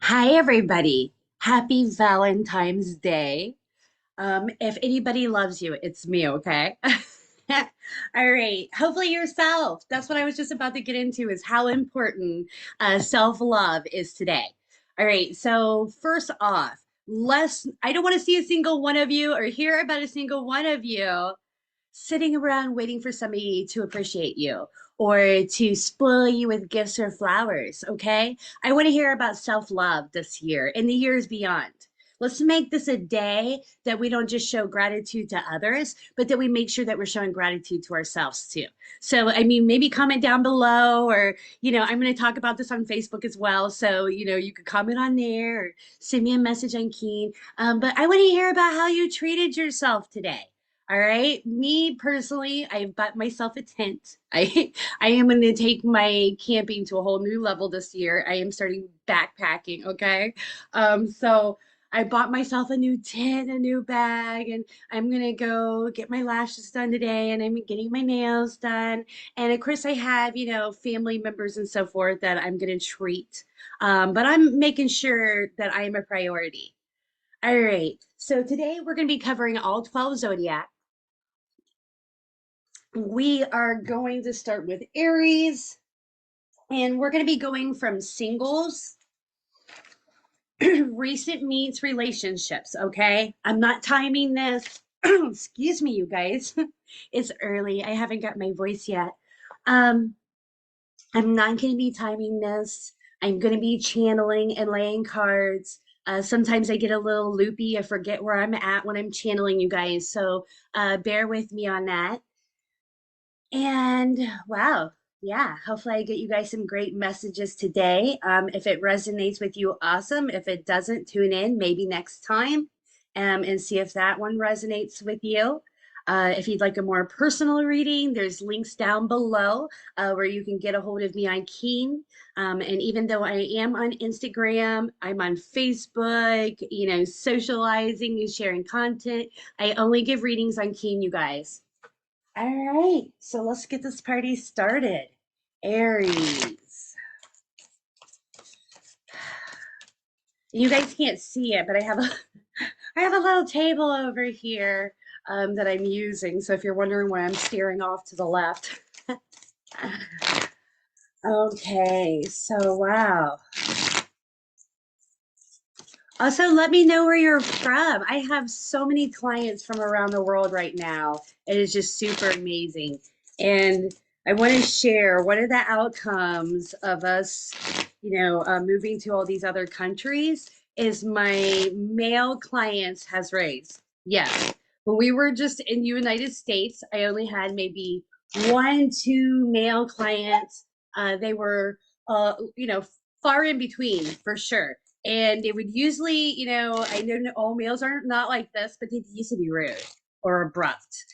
Hi, everybody. Happy Valentine's Day. If anybody loves you, it's me, okay? All right. Hopefully yourself. That's what I was just about to get into is how important self-love is today. All right. So first off, I don't want to see a single one of you or hear about a single one of you sitting around waiting for somebody to appreciate you or to spoil you with gifts or flowers, okay? I want to hear about self love this year and the years beyond. Let's make this a day that we don't just show gratitude to others, but that we make sure that we're showing gratitude to ourselves too. So, I mean, maybe comment down below, or, I'm going to talk about this on Facebook as well. So, you could comment on there or send me a message on Keen. But I want to hear about how you treated yourself today. All right. Me personally, I bought myself a tent. I am going to take my camping to a whole new level this year. I am starting backpacking. Okay. So I bought myself a new tent, a new bag, and I'm gonna go get my lashes done today, and I'm getting my nails done. And of course, I have, family members and so forth that I'm gonna treat. But I'm making sure that I am a priority. All right. So today we're going to be covering all 12 zodiac. We are going to start with Aries, and we're going to be going from singles, recent meets, relationships. Okay. I'm not timing this. Excuse me, you guys. It's early. I haven't got my voice yet. Um, I'm not going to be timing this. I'm going to be channeling and laying cards. Sometimes I get a little loopy. I forget where I'm at when I'm channeling you guys. So bear with me on that. And wow, yeah, hopefully I get you guys some great messages today. If it resonates with you, awesome. If it doesn't, tune in maybe next time and see if that one resonates with you. If you'd like a more personal reading, there's links down below where you can get a hold of me on Keen. And even though I am on Instagram, I'm on Facebook, socializing and sharing content. I only give readings on Keen, you guys. All right, so let's get this party started. Aries. You guys can't see it, but I have a I have a little table over here that I'm using. So if you're wondering why I'm staring off to the left. Okay, so wow. Also, let me know where you're from. I have so many clients from around the world right now. It is just super amazing. And I want to share what are the outcomes of us, moving to all these other countries is my male clients has raised. Yes. When we were just in the United States, I only had maybe one, two male clients. They were, far in between for sure, and they would usually, I know all males are not like this, but they used to be rude or abrupt.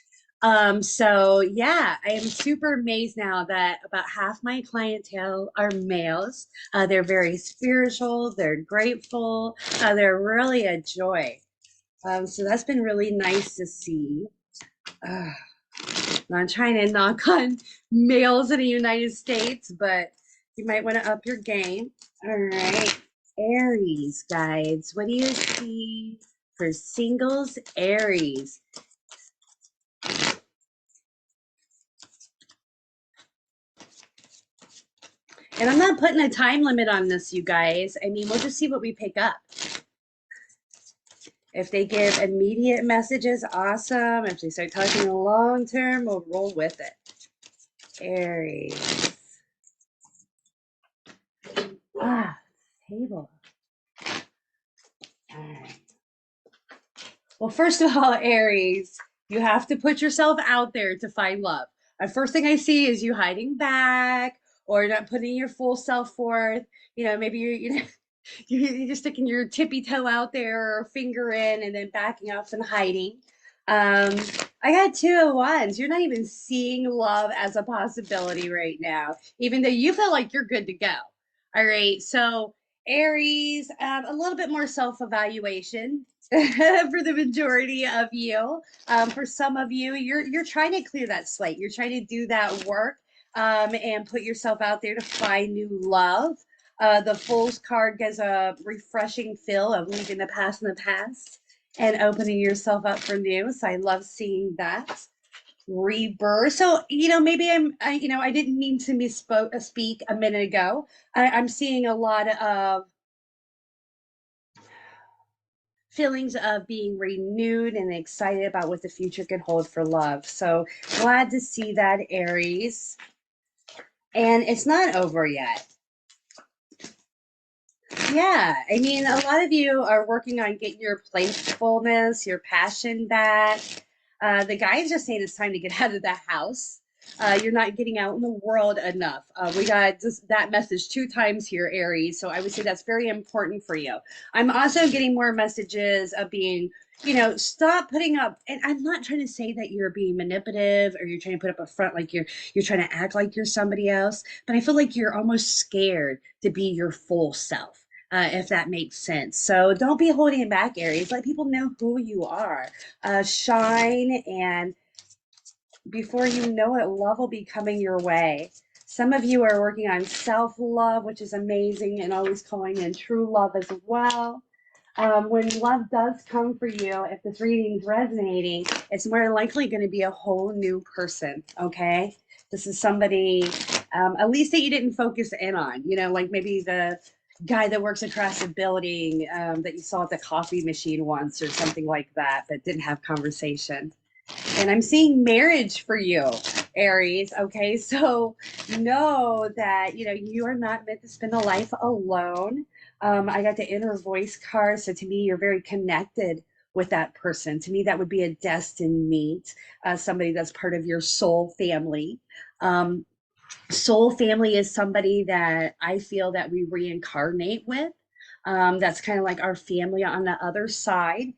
So yeah, I am super amazed now that about half my clientele are males. They're very spiritual, they're grateful, they're really a joy. So that's been really nice to see. Uh, I'm trying to knock on males in the United States, but you might want to up your game. All right. Aries, guides. What do you see for singles Aries? And I'm not putting a time limit on this, you guys. I mean, we'll just see what we pick up. If they give immediate messages, awesome. If they start talking long term, we'll roll with it. Aries. Ah, table. All right. Well, first of all, Aries, you have to put yourself out there to find love. The first thing I see is you hiding back or not putting your full self forth. Maybe you're just sticking your tippy toe out there or finger in and then backing off and hiding. Um, I got two of wands. You're not even seeing love as a possibility right now, even though you feel like you're good to go. All right. So, Aries, a little bit more self evaluation for the majority of you. For some of you, you're trying to clear that slate. You're trying to do that work and put yourself out there to find new love. The Fool's card gives a refreshing feel of leaving the past in the past and opening yourself up for new. So I love seeing that rebirth. So, maybe I didn't mean to misspoke speak a minute ago. I'm seeing a lot of feelings of being renewed and excited about what the future can hold for love. So glad to see that, Aries. And it's not over yet. Yeah, I mean, a lot of you are working on getting your playfulness, your passion back. The guys are saying it's time to get out of the house. You're not getting out in the world enough. We got just that message 2 times here, Aries. So I would say that's very important for you. I'm also getting more messages of being, stop putting up. And I'm not trying to say that you're being manipulative or you're trying to put up a front like you're trying to act like you're somebody else. But I feel like you're almost scared to be your full self. If that makes sense. So don't be holding back, Aries. Let people know who you are. Shine, and before you know it, love will be coming your way. Some of you are working on self love, which is amazing, and always calling in true love as well. When love does come for you, if this reading's resonating, it's more likely going to be a whole new person. Okay. This is somebody, at least that you didn't focus in on, like maybe the guy that works across the building that you saw at the coffee machine once or something like that, but didn't have conversation. And I'm seeing marriage for you, Aries. Okay, so know that you are not meant to spend a life alone. I got the inner voice card, so to me, you're very connected with that person. To me, that would be a destined meet, somebody that's part of your soul family. Um, Soul family is somebody that I feel that we reincarnate with. That's kind of like our family on the other side.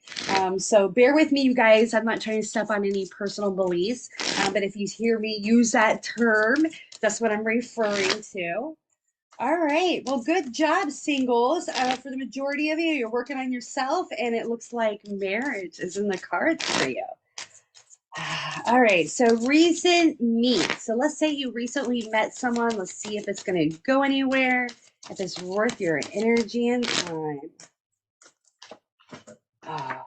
So bear with me, you guys. I'm not trying to step on any personal beliefs, but if you hear me use that term, that's what I'm referring to. All right. Well, good job, singles. For the majority of you, you're working on yourself, and it looks like marriage is in the cards for you. All right, so recent meet. So let's say you recently met someone. Let's see if it's going to go anywhere, if it's worth your energy and time. Oh,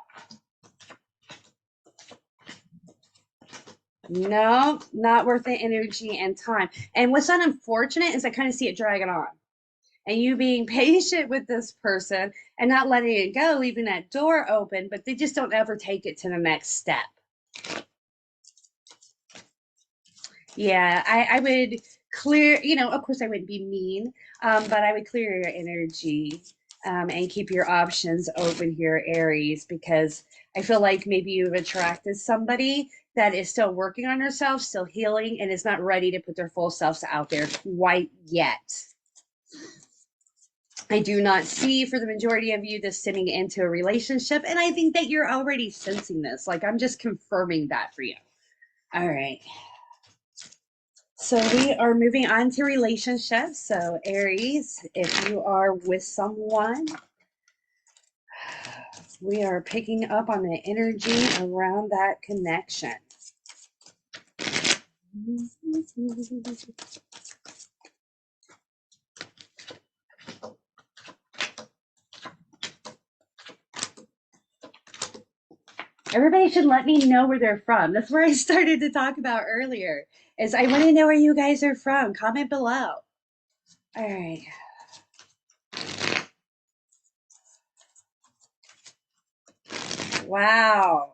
no, not worth the energy and time. And what's unfortunate is I kind of see it dragging on. And you being patient with this person and not letting it go, leaving that door open, but they just don't ever take it to the next step. Yeah, I would clear, of course I wouldn't be mean, but I would clear your energy and keep your options open here, Aries, because I feel like maybe you've attracted somebody that is still working on herself, still healing, and is not ready to put their full selves out there quite yet. I do not see for the majority of you this sitting into a relationship, and I think that you're already sensing this. Like I'm just confirming that for you. All right. So we are moving on to relationships. So Aries, if you are with someone, we are picking up on the energy around that connection. Everybody should let me know where they're from. That's where I started to talk about earlier. Is I want to know where you guys are from. Comment below. All right. Wow.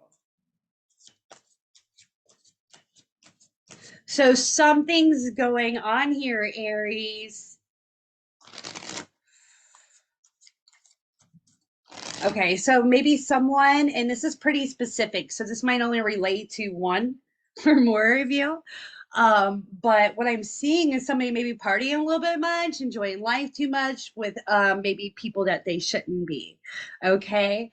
So something's going on here, Aries. Okay, so maybe someone, and this is pretty specific, so this might only relate to one or more of you. But what I'm seeing is somebody maybe partying a little bit much, enjoying life too much with maybe people that they shouldn't be. Okay.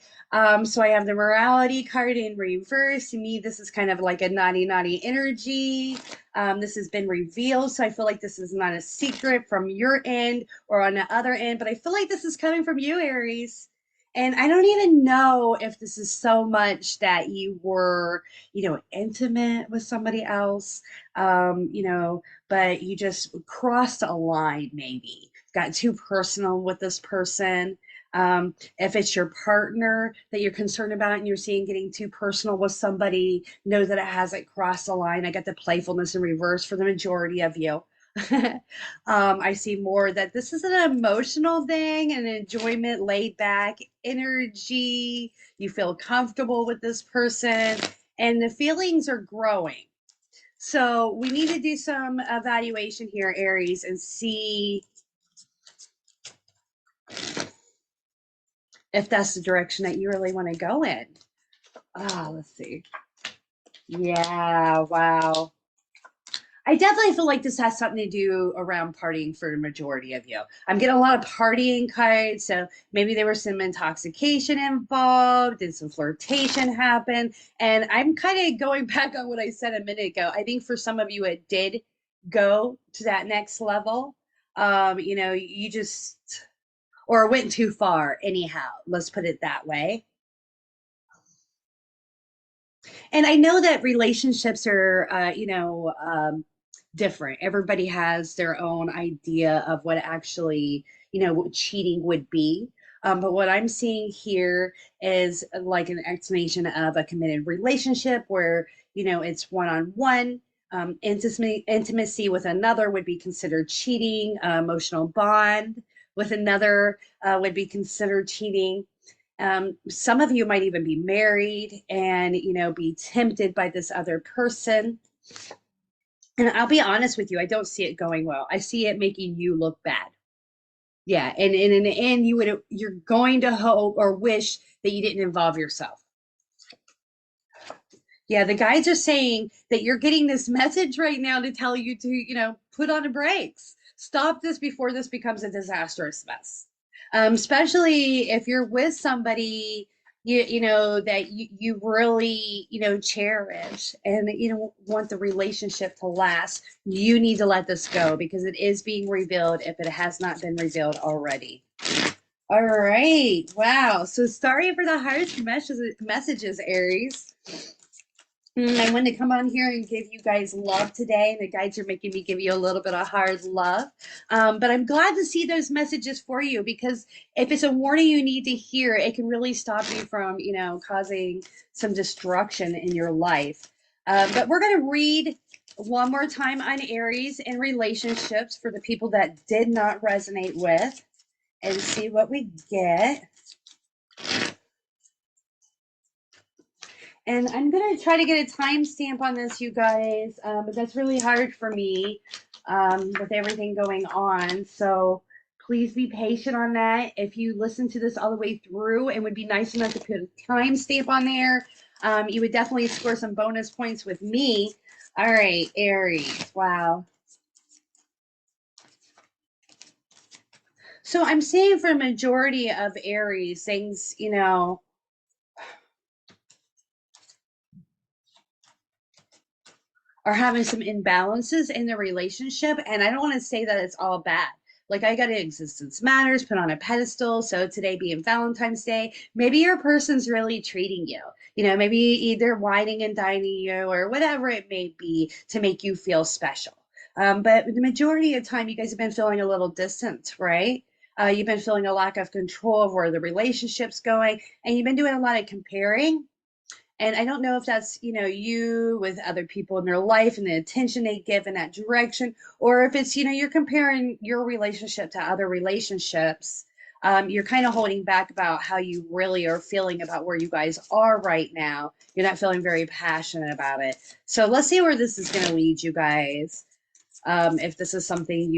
So I have the morality card in reverse. To me, this is kind of like a naughty, naughty energy. This has been revealed. So I feel like this is not a secret from your end or on the other end, but I feel like this is coming from you, Aries. And I don't even know if this is so much that you were, intimate with somebody else, but you just crossed a line, maybe got too personal with this person. If it's your partner that you're concerned about and you're seeing getting too personal with somebody, know that it hasn't crossed the line. I got the playfulness in reverse for the majority of you. I see more that this is an emotional thing, an enjoyment, laid back energy. You feel comfortable with this person, and the feelings are growing. So we need to do some evaluation here, Aries, and see if that's the direction that you really want to go in. Let's see. Yeah, wow. I definitely feel like this has something to do around partying for the majority of you. I'm getting a lot of partying cards, so maybe there was some intoxication involved, did some flirtation happen, and I'm kind of going back on what I said a minute ago. I think for some of you, it did go to that next level. You just or went too far. Anyhow, let's put it that way. And I know that relationships are, different. Everybody has their own idea of what actually, what cheating would be. But what I'm seeing here is like an explanation of a committed relationship where, it's one on one. Intimacy with another would be considered cheating. Emotional bond with another would be considered cheating. Some of you might even be married and, be tempted by this other person. And I'll be honest with you, I don't see it going well. I see it making you look bad. Yeah, and in the end, you're going to hope or wish that you didn't involve yourself. Yeah, the guides are saying that you're getting this message right now to tell you to, put on the brakes. Stop this before this becomes a disastrous mess. Especially if you're with somebody that you really cherish and want the relationship to last. You need to let this go because it is being revealed if it has not been revealed already. All right. Wow. So sorry for the harsh messages, Aries. I wanted to come on here and give you guys love today. And the guides are making me give you a little bit of hard love. But I'm glad to see those messages for you because if it's a warning you need to hear, it can really stop you from, causing some destruction in your life. But we're going to read one more time on Aries and relationships for the people that did not resonate with and see what we get. And I'm going to try to get a timestamp on this, you guys, but that's really hard for me with everything going on. So please be patient on that. If you listen to this all the way through and would be nice enough to put a timestamp on there, you would definitely score some bonus points with me. All right, Aries. Wow. So I'm saying for a majority of Aries, things, are having some imbalances in the relationship. And I don't want to say that it's all bad. Like I got existence matters put on a pedestal. So today being Valentine's Day, maybe your person's really treating you, maybe either whining and dining you or whatever it may be to make you feel special. But the majority of the time, you guys have been feeling a little distant, right? You've been feeling a lack of control of where the relationship's going, and you've been doing a lot of comparing. And I don't know if that's, you with other people in their life and the attention they give in that direction, or if it's, you're comparing your relationship to other relationships. You're kind of holding back about how you really are feeling about where you guys are right now. You're not feeling very passionate about it. So let's see where this is going to lead you guys. If this is something,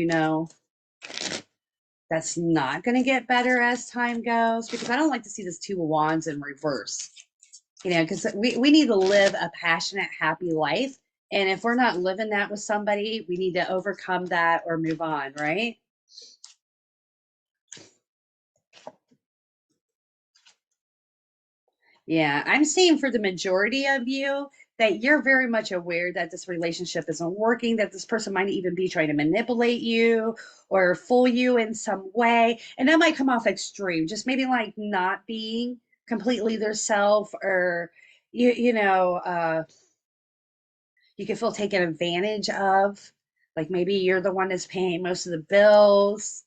that's not going to get better as time goes, because I don't like to see this Two of Wands in reverse. Because we need to live a passionate, happy life. And if we're not living that with somebody, we need to overcome that or move on, right? Yeah, I'm seeing for the majority of you that you're very much aware that this relationship isn't working, that this person might even be trying to manipulate you or fool you in some way. And that might come off extreme, just maybe like not being completely their self, or you can feel taken advantage of. Like maybe you're the one that's paying most of the bills.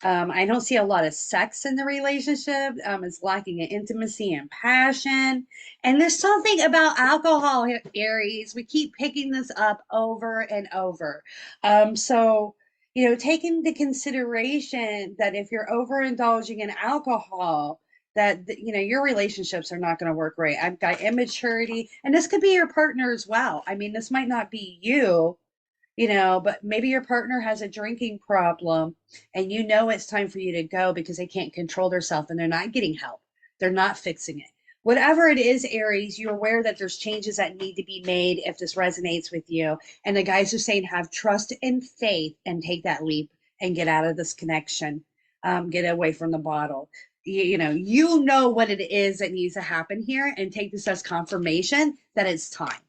I don't see a lot of sex in the relationship. It's lacking in intimacy and passion. And there's something about alcohol, Aries. We keep picking this up over and over. Take into consideration that if you're overindulging in alcohol, that your relationships are not going to work great. I've got immaturity, and this could be your partner as well. I mean, this might not be you, but maybe your partner has a drinking problem and it's time for you to go because they can't control themselves and they're not getting help. They're not fixing it. Whatever it is, Aries, you're aware that there's changes that need to be made if this resonates with you. And the guys are saying have trust and faith and take that leap and get out of this connection, get away from the bottle. You know what it is that needs to happen here, and take this as confirmation that it's time.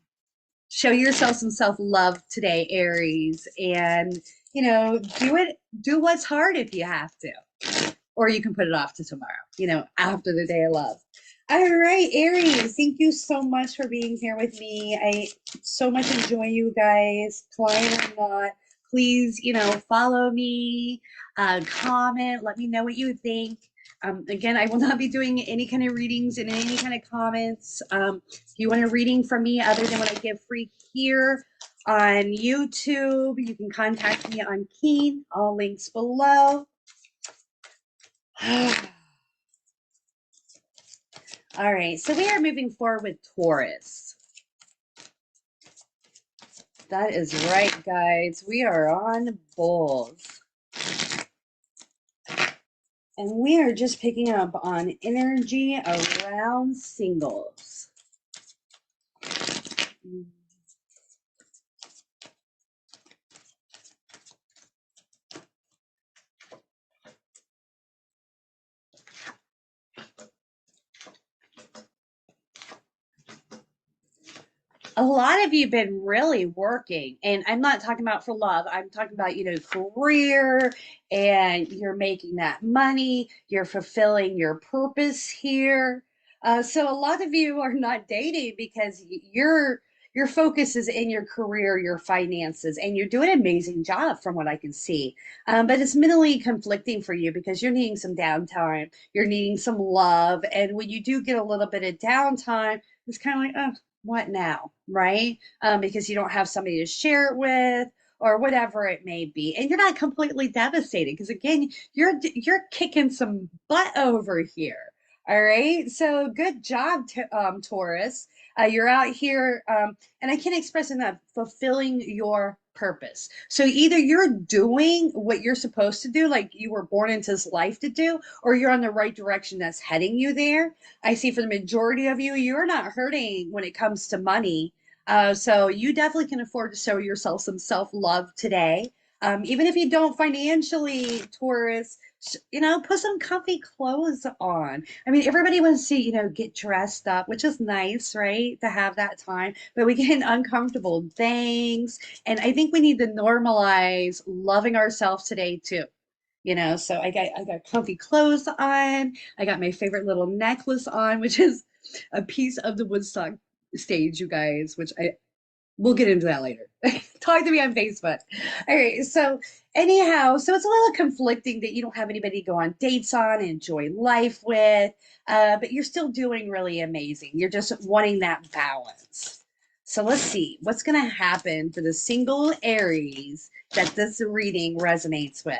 Show yourself some self-love today, Aries, and do what's hard if you have to, or you can put it off to tomorrow, after the day of love. All right, Aries, thank you so much for being here with me. I so much enjoy you guys, client or not. Please, follow me, comment, let me know what you think. Again, I will not be doing any kind of readings and any kind of comments. If you want a reading from me other than what I give free here on YouTube, you can contact me on Keen. All links below. All right, so we are moving forward with Taurus. That is right, guys. We are on Bulls. And we are just picking up on energy around singles. A lot of you have been really working, and I'm not talking about for love. I'm talking about, career, and you're making that money, you're fulfilling your purpose here. So a lot of you are not dating because your focus is in your career, your finances, and you're doing an amazing job from what I can see. But it's mentally conflicting for you because you're needing some downtime, you're needing some love, and when you do get a little bit of downtime, it's kind of like, oh, what now, right? Because you don't have somebody to share it with, or whatever it may be, and you're not completely devastated because again, you're kicking some butt over here. All right, so good job, Taurus. You're out here, and I can't express enough, fulfilling your purpose. So either you're doing what you're supposed to do, like you were born into this life to do, or you're on the right direction that's heading you there. I see for the majority of you, you're not hurting when it comes to money. So you definitely can afford to show yourself some self-love today. Even if you don't financially, Taurus, put some comfy clothes on. I mean, everybody wants to, get dressed up, which is nice, right? To have that time, but we get uncomfortable things. And I think we need to normalize loving ourselves today too. So I got comfy clothes on. I got my favorite little necklace on, which is a piece of the Woodstock stage, you guys, which I we'll get into that later. Talk to me on Facebook. All right. So anyhow, so it's a little conflicting that you don't have anybody to go on dates on and enjoy life with, but you're still doing really amazing. You're just wanting that balance. So let's see what's going to happen for the single Aries that this reading resonates with.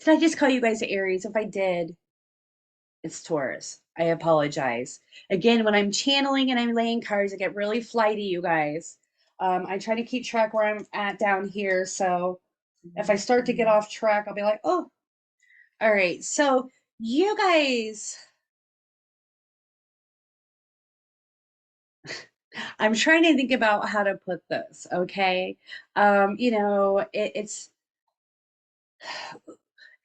Did I just call you guys Aries? If I did, it's Taurus. I apologize. Again, when I'm channeling and I'm laying cards, I get really flighty, you guys. I try to keep track where I'm at down here. So if I start to get off track, I'll be like, oh, all right. So you guys I'm trying to think about how to put this, okay? It's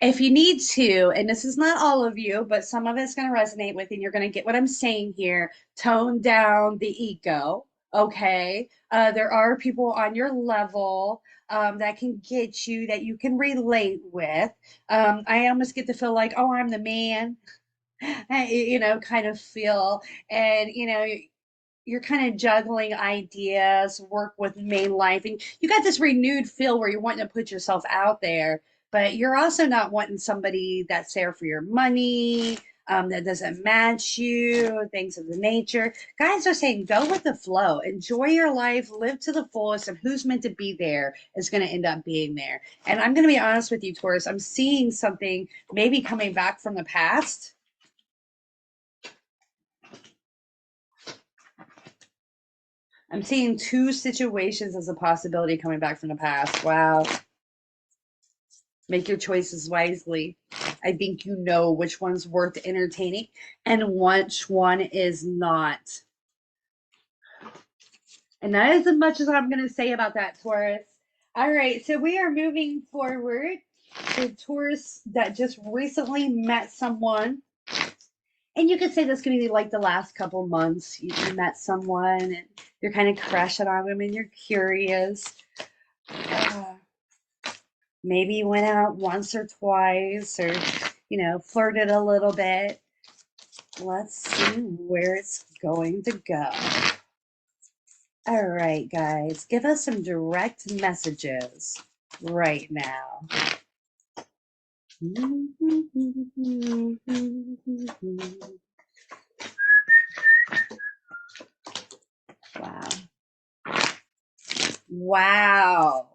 if you need to, and this is not all of you, but some of it's going to resonate with, and you're going to get what I'm saying here. Tone down the ego, okay? There are people on your level that can get you, that you can relate with. I almost get to feel like, oh, I'm the man, kind of feel, and you're kind of juggling ideas, work with main life, and you got this renewed feel where you're wanting to put yourself out there, but you're also not wanting somebody that's there for your money, that doesn't match you, things of the nature. Guys are saying go with the flow, enjoy your life, live to the fullest, and who's meant to be there is going to end up being there. And I'm going to be honest with you, Taurus, I'm seeing something maybe coming back from the past. I'm seeing two situations as a possibility coming back from the past. Wow. Make your choices wisely. I think you know which one's worth entertaining and which one is not. And that is as much as I'm going to say about that, Taurus. All right, so we are moving forward to Taurus that just recently met someone. And you could say this could be like the last couple months. You met someone and you're kind of crushing on them and you're curious. Uh, Maybe you went out once or twice or, flirted a little bit. Let's see where it's going to go. All right, guys, give us some direct messages right now. Wow. Wow.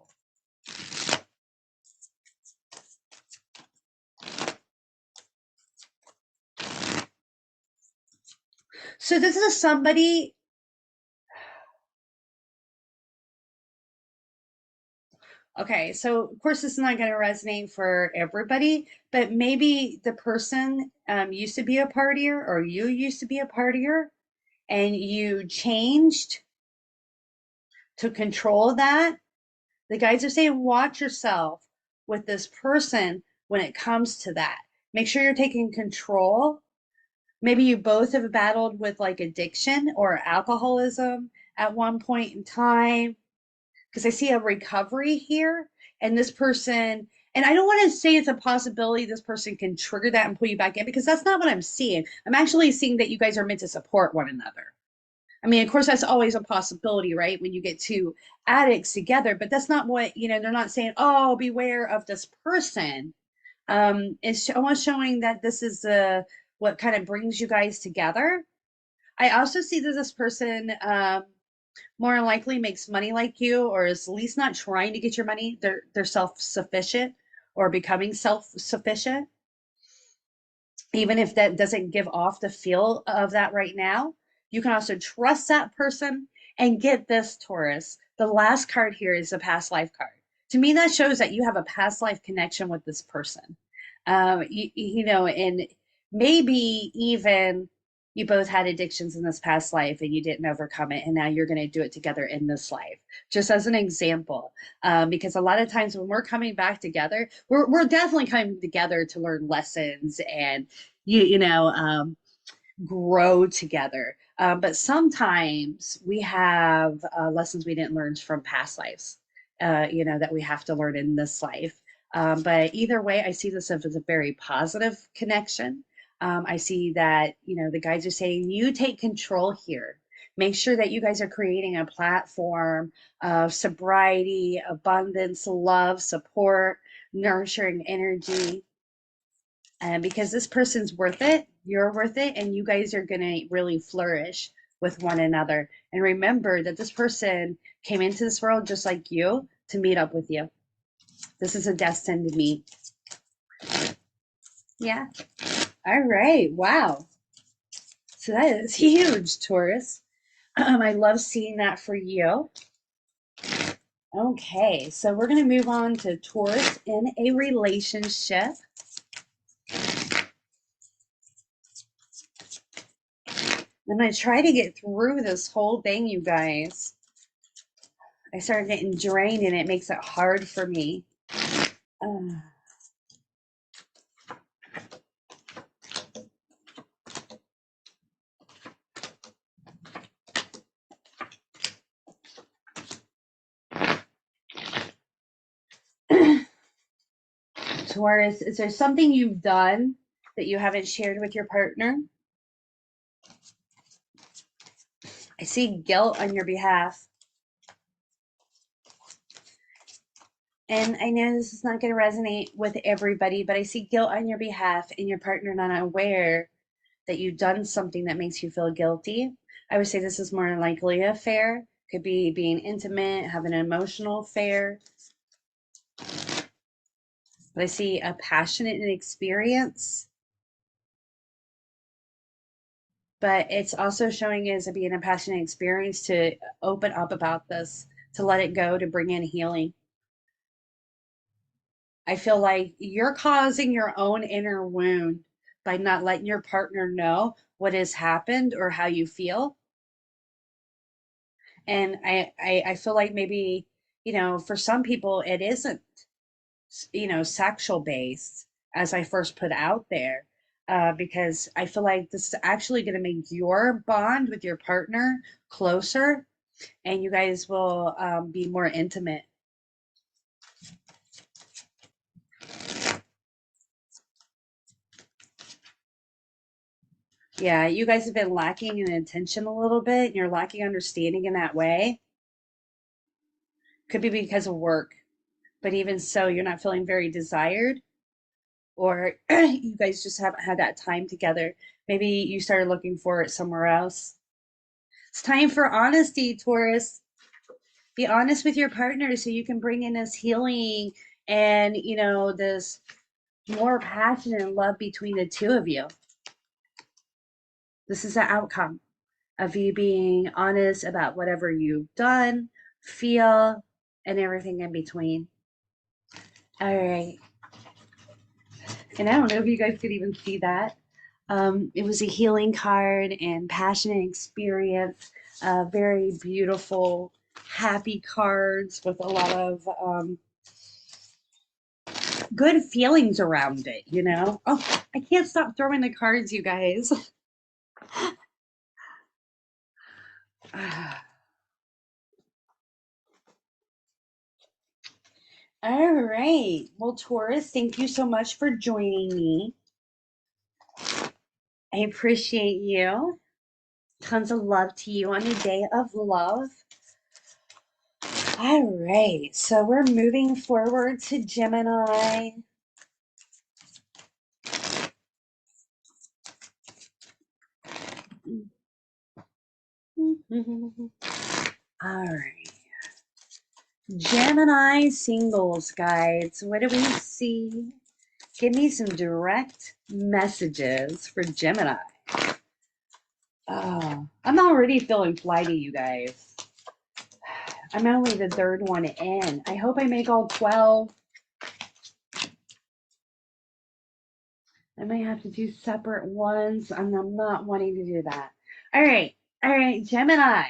So this is somebody. Okay, so of course this is not going to resonate for everybody, but maybe the person used to be a partier, or you used to be a partier, and you changed to control that. The guys are saying, watch yourself with this person when it comes to that. Make sure you're taking control. Maybe you both have battled with like addiction or alcoholism at one point in time, because I see a recovery here. And this person, and I don't want to say it's a possibility this person can trigger that and pull you back in, because that's not what I'm seeing. I'm actually seeing that you guys are meant to support one another. I mean, of course, that's always a possibility, right? When you get two addicts together, but that's not what, they're not saying, oh, beware of this person. It's almost showing that this is what kind of brings you guys together. I also see that this person more likely makes money like you, or is at least not trying to get your money. They're self-sufficient or becoming self-sufficient, even if that doesn't give off the feel of that right now. You can also trust that person. And get this, Taurus, the last card here is a past life card. To me, that shows that you have a past life connection with this person. And maybe even you both had addictions in this past life and you didn't overcome it, and now you're going to do it together in this life, just as an example. Because a lot of times when we're coming back together, we're definitely coming together to learn lessons and grow together. But sometimes we have lessons we didn't learn from past lives, that we have to learn in this life. But either way, I see this as a very positive connection. I see that, the guys are saying, you take control here. Make sure that you guys are creating a platform of sobriety, abundance, love, support, nurturing energy. Because this person's worth it, you're worth it, and you guys are going to really flourish with one another. And remember that this person came into this world just like you to meet up with you. This is a destined meet. Yeah. All right. Wow. So that is huge, Taurus. I love seeing that for you. Okay, so we're going to move on to Taurus in a relationship. I'm going to try to get through this whole thing, you guys. I started getting drained and it makes it hard for me. Uh, Taurus, is there something you've done that you haven't shared with your partner? I see guilt on your behalf. And I know this is not going to resonate with everybody, but I see guilt on your behalf and your partner not aware that you've done something that makes you feel guilty. I would say this is more likely a affair. Could be being intimate, having an emotional affair. But I see a passionate experience. But it's also showing as a being a passionate experience to open up about this, to let it go, to bring in healing. I feel like you're causing your own inner wound by not letting your partner know what has happened or how you feel. And I feel like maybe, for some people it isn't, sexual based, as I first put out there. Because I feel like this is actually going to make your bond with your partner closer and you guys will be more intimate. Yeah, you guys have been lacking in attention a little bit and you're lacking understanding in that way. Could be because of work, but even so, you're not feeling very desired, or you guys just haven't had that time together. Maybe you started looking for it somewhere else. It's time for honesty, Taurus. Be honest with your partner so you can bring in this healing and, this more passion and love between the two of you. This is the outcome of you being honest about whatever you've done, feel, and everything in between. All right. And I don't know if you guys could even see that. It was a healing card and passionate experience. Very beautiful, happy cards with a lot of good feelings around it. Oh, I can't stop throwing the cards, you guys. All right. Well, Taurus, thank you so much for joining me. I appreciate you. Tons of love to you on a day of love. All right. So we're moving forward to Gemini. All right. Gemini singles guides. What do we see? Give me some direct messages for Gemini. Oh, I'm already feeling flighty, you guys. I'm only the third one in. I hope I make all 12. I might have to do separate ones, and I'm not wanting to do that. All right. All right, Gemini.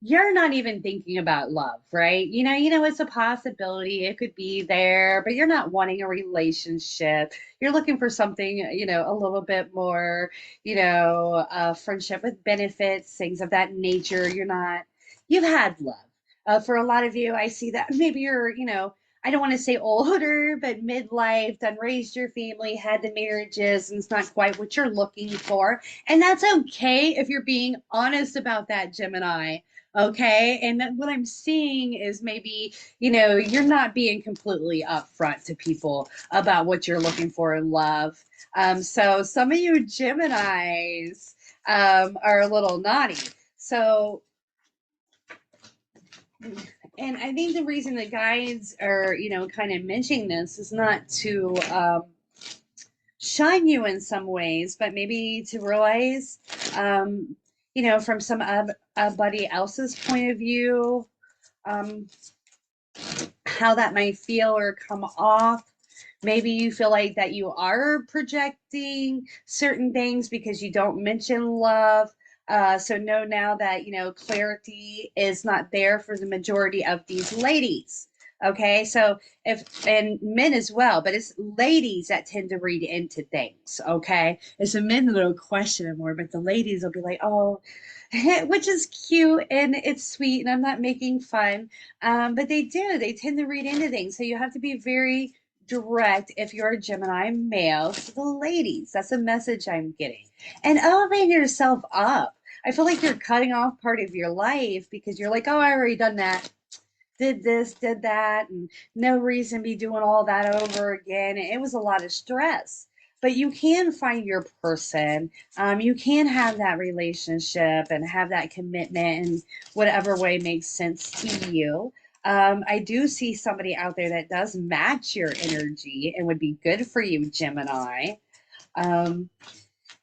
You're not even thinking about love, right? It's a possibility. It could be there, but you're not wanting a relationship. You're looking for something, a little bit more, friendship with benefits, things of that nature. You've had love. For a lot of you, I see that maybe you're, I don't want to say older, but midlife, done raised your family, had the marriages, and it's not quite what you're looking for. And that's okay if you're being honest about that, Gemini. Okay. And then what I'm seeing is maybe, you're not being completely upfront to people about what you're looking for in love. So some of you Geminis are a little naughty. So, and I think the reason the guides are, kind of mentioning this is not to shine you in some ways, but maybe to realize, from somebody else's point of view, um, how that might feel or come off. Maybe you feel like that you are projecting certain things because you don't mention love. So know now that, clarity is not there for the majority of these ladies. Okay, so and men as well, but it's ladies that tend to read into things. Okay, it's the men that will question it more, but the ladies will be like, oh, which is cute and it's sweet, and I'm not making fun. But they tend to read into things. So you have to be very direct if you're a Gemini male to the ladies. That's a message I'm getting. And elevate yourself up. I feel like you're cutting off part of your life because you're like, oh, I already done that, did this, did that, and no reason to be doing all that over again. It was a lot of stress. But you can find your person. You can have that relationship and have that commitment in whatever way makes sense to you. I do see somebody out there that does match your energy and would be good for you, Gemini. Um,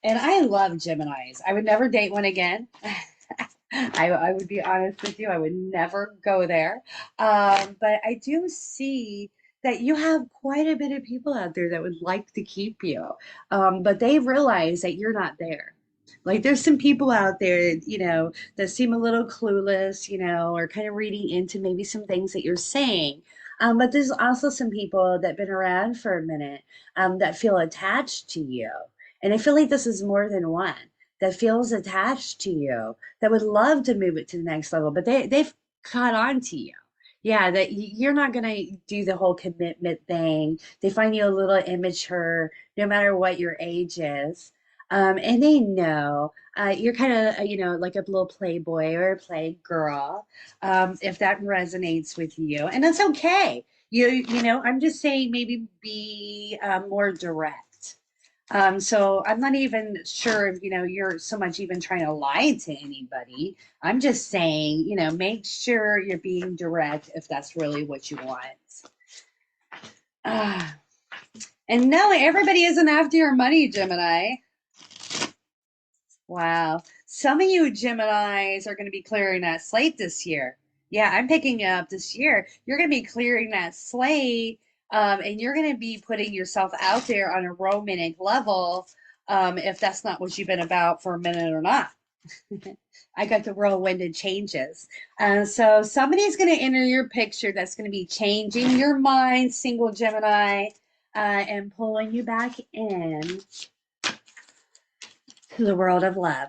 and I love Geminis. I would never date one again. I would be honest with you, I would never go there. But I do see that you have quite a bit of people out there that would like to keep you, but they realize that you're not there. Like there's some people out there, that seem a little clueless, or kind of reading into maybe some things that you're saying. But there's also some people that have been around for a minute, that feel attached to you. And I feel like this is more than one that feels attached to you that would love to move it to the next level, but they've caught on to you. Yeah, that you're not going to do the whole commitment thing. They find you a little immature, no matter what your age is. And they know you're kind of, like a little playboy or a playgirl, if that resonates with you. And that's okay. I'm just saying maybe be more direct. So I'm not even sure if, you're so much even trying to lie to anybody. I'm just saying, make sure you're being direct if that's really what you want. Ah, and no, everybody isn't after your money, Gemini. Wow. Some of you Geminis are going to be clearing that slate this year. Yeah, I'm picking it up this year. You're going to be clearing that slate, and you're going to be putting yourself out there on a romantic level, if that's not what you've been about for a minute or not. I got the whirlwind changes. So somebody's going to enter your picture that's going to be changing your mind, single Gemini, and pulling you back in to the world of love.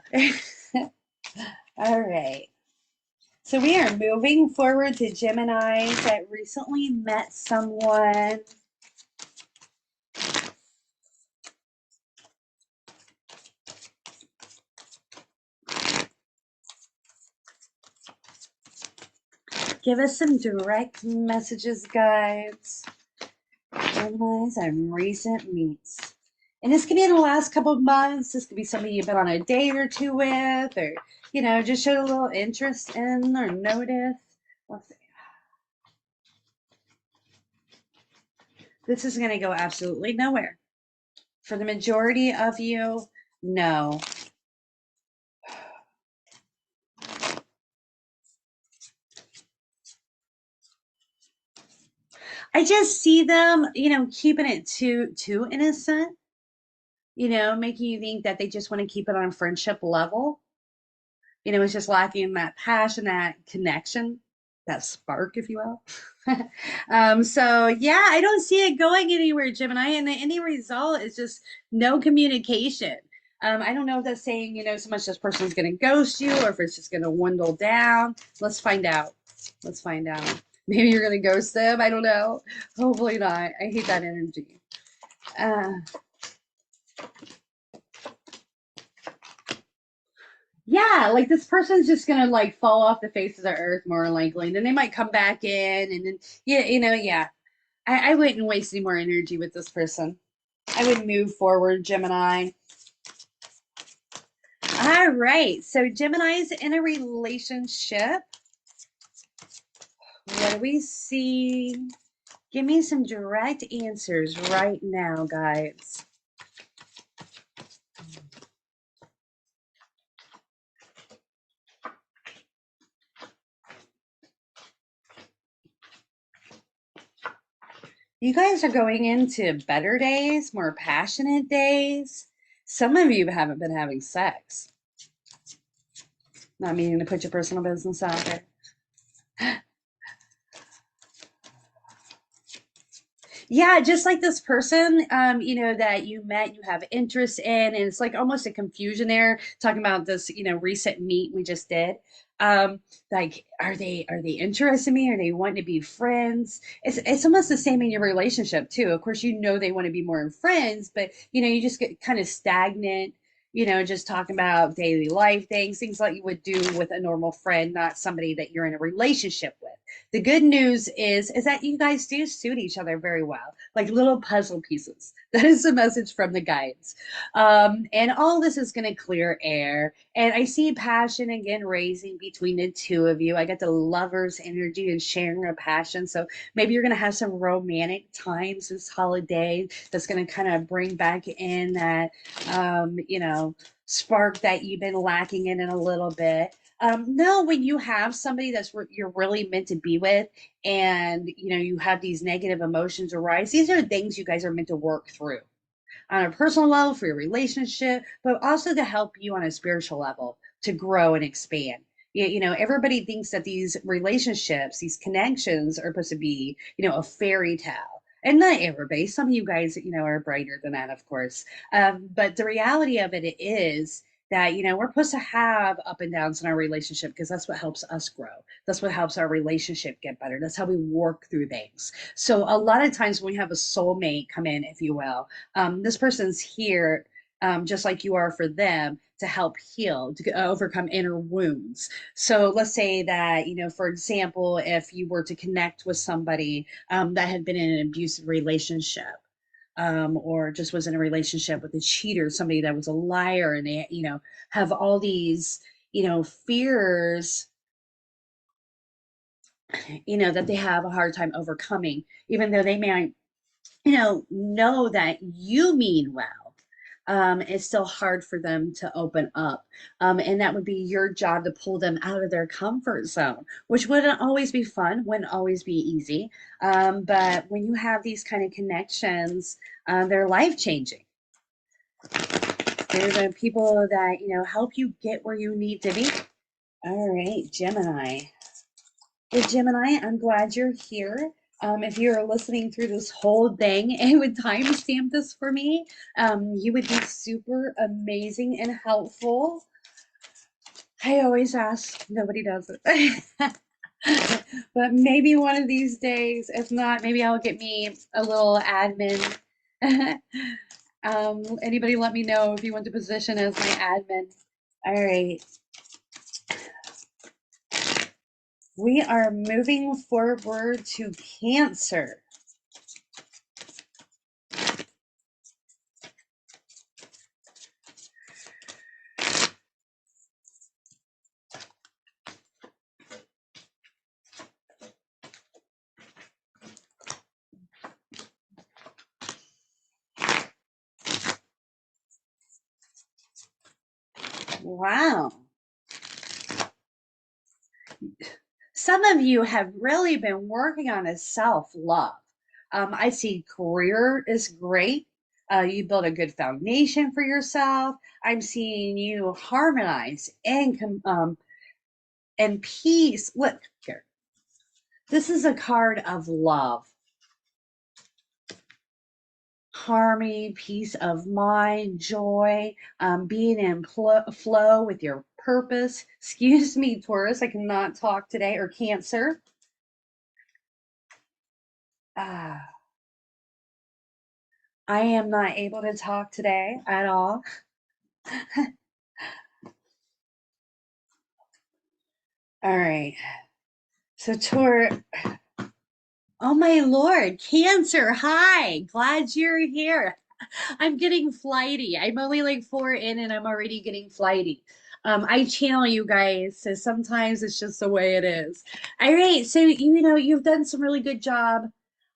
All right. So we are moving forward to Geminis that recently met someone. Give us some direct messages, guides. Geminis and recent meets. And this could be in the last couple of months. This could be somebody you've been on a date or two with, or, just showed a little interest in or notice. Let's see. This is going to go absolutely nowhere. For the majority of you, no. I just see them, keeping it too innocent, making you think that they just want to keep it on a friendship level. It's just lacking that passion, that connection, that spark, if you will. So yeah, I don't see it going anywhere, Gemini, and the any result is just no communication. I don't know if that's saying, so much this person's going to ghost you or if it's just going to dwindle down. Let's find out. Let's find out. Maybe you're going to ghost them. I don't know. Hopefully not. I hate that energy. Uh, yeah, like this person's just gonna like fall off the face of the earth more likely. And then they might come back in and then yeah. I wouldn't waste any more energy with this person. I would move forward, Gemini. All right. So Gemini's in a relationship. What do we see? Give me some direct answers right now, guys. You guys are going into better days, more passionate days. Some of you haven't been having sex. Not meaning to put your personal business out there. Yeah, just like this person, that you met, you have interest in, and it's like almost a confusion there, talking about this, recent meet we just did. Um, like, are they interested in me? Are they wanting to be friends? It's almost the same in your relationship too. Of course, they want to be more friends, but you just get kind of stagnant. Just talking about daily life things like you would do with a normal friend, not somebody that you're in a relationship with. The good news is that you guys do suit each other very well, like little puzzle pieces. That is the message from the guides. And all this is going to clear air. And I see passion again raising between the two of you. I got the lover's energy and sharing a passion. So maybe you're going to have some romantic times this holiday that's going to kind of bring back in that, spark that you've been lacking in a little bit. No, when you have somebody you're really meant to be with, and you have these negative emotions arise, these are things you guys are meant to work through on a personal level for your relationship, but also to help you on a spiritual level to grow and expand. Everybody thinks that these relationships, these connections are supposed to be, a fairy tale. And not everybody. Some of you guys, are brighter than that, of course. But the reality of it is that, we're supposed to have up and downs in our relationship because that's what helps us grow. That's what helps our relationship get better. That's how we work through things. So a lot of times when we have a soulmate come in, if you will, this person's here just like you are for them to help heal, to overcome inner wounds. So let's say that, for example, if you were to connect with somebody that had been in an abusive relationship, or just was in a relationship with a cheater, somebody that was a liar, and they, have all these, fears, that they have a hard time overcoming, even though they may know that you mean well. It's still hard for them to open up. And that would be your job to pull them out of their comfort zone, which wouldn't always be fun, wouldn't always be easy. But when you have these kind of connections, they're life changing. They're the people that, help you get where you need to be. All right, Gemini. Well, Gemini, I'm glad you're here. If you're listening through this whole thing and would timestamp this for me, you would be super amazing and helpful. I always ask, nobody does it. But maybe one of these days, if not, maybe I'll get me a little admin. Anybody let me know if you want the position as my admin. All right. We are moving forward to Cancer. Wow. Some of you have really been working on a self-love. I see career is great. You build a good foundation for yourself. I'm seeing you harmonize and peace. Look here. This is a card of love, harmony, peace of mind, joy, being in flow with your purpose. Excuse me, Taurus, I cannot talk today, or Cancer. Ah, I am not able to talk today at all. All right. So, oh my Lord, Cancer, hi, glad you're here. I'm getting flighty. I'm only like 4 in and I'm already getting flighty. I channel you guys, so sometimes it's just the way it is. All right, so you've done some really good job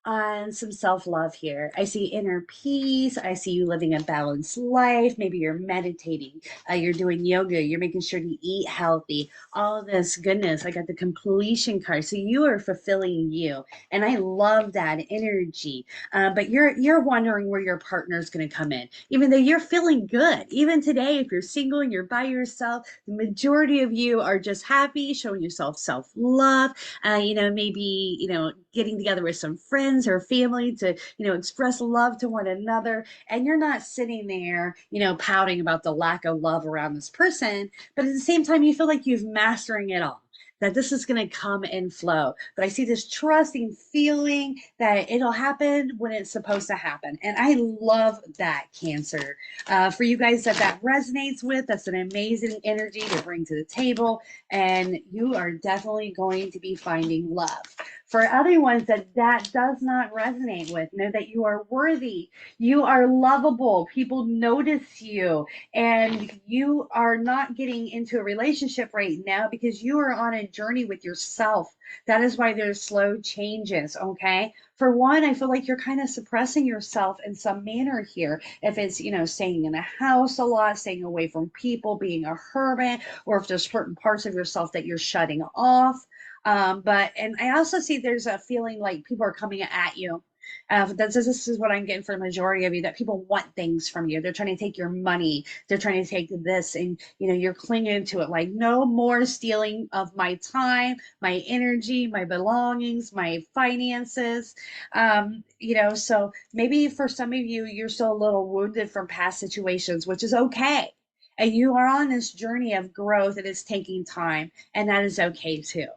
on some self-love here. I see inner peace. I see you living a balanced life. Maybe you're meditating, you're doing yoga, you're making sure to eat healthy, all this goodness. I got the completion card. So you are fulfilling you. And I love that energy. But you're wondering where your partner's going to come in, even though you're feeling good. Even today, if you're single and you're by yourself, the majority of you are just happy, showing yourself self-love, maybe, getting together with some friends or family to, express love to one another. And you're not sitting there, pouting about the lack of love around this person. But at the same time, you feel like you've mastering it all, that this is going to come and flow. But I see this trusting feeling that it'll happen when it's supposed to happen. And I love that, Cancer. For you guys that resonates with, that's an amazing energy to bring to the table. And you are definitely going to be finding love. For other ones that does not resonate with, know that you are worthy, you are lovable, people notice you, and you are not getting into a relationship right now because you are on a journey with yourself. That is why there's slow changes, okay? For one, I feel like you're kind of suppressing yourself in some manner here. If it's, staying in a house a lot, staying away from people, being a hermit, or if there's certain parts of yourself that you're shutting off. And I also see there's a feeling like people are coming at you. This is what I'm getting for the majority of you, that people want things from you. They're trying to take your money. They're trying to take this, and you're clinging to it. Like, no more stealing of my time, my energy, my belongings, my finances. So maybe for some of you, you're still a little wounded from past situations, which is okay. And you are on this journey of growth. It is taking time, and that is okay too.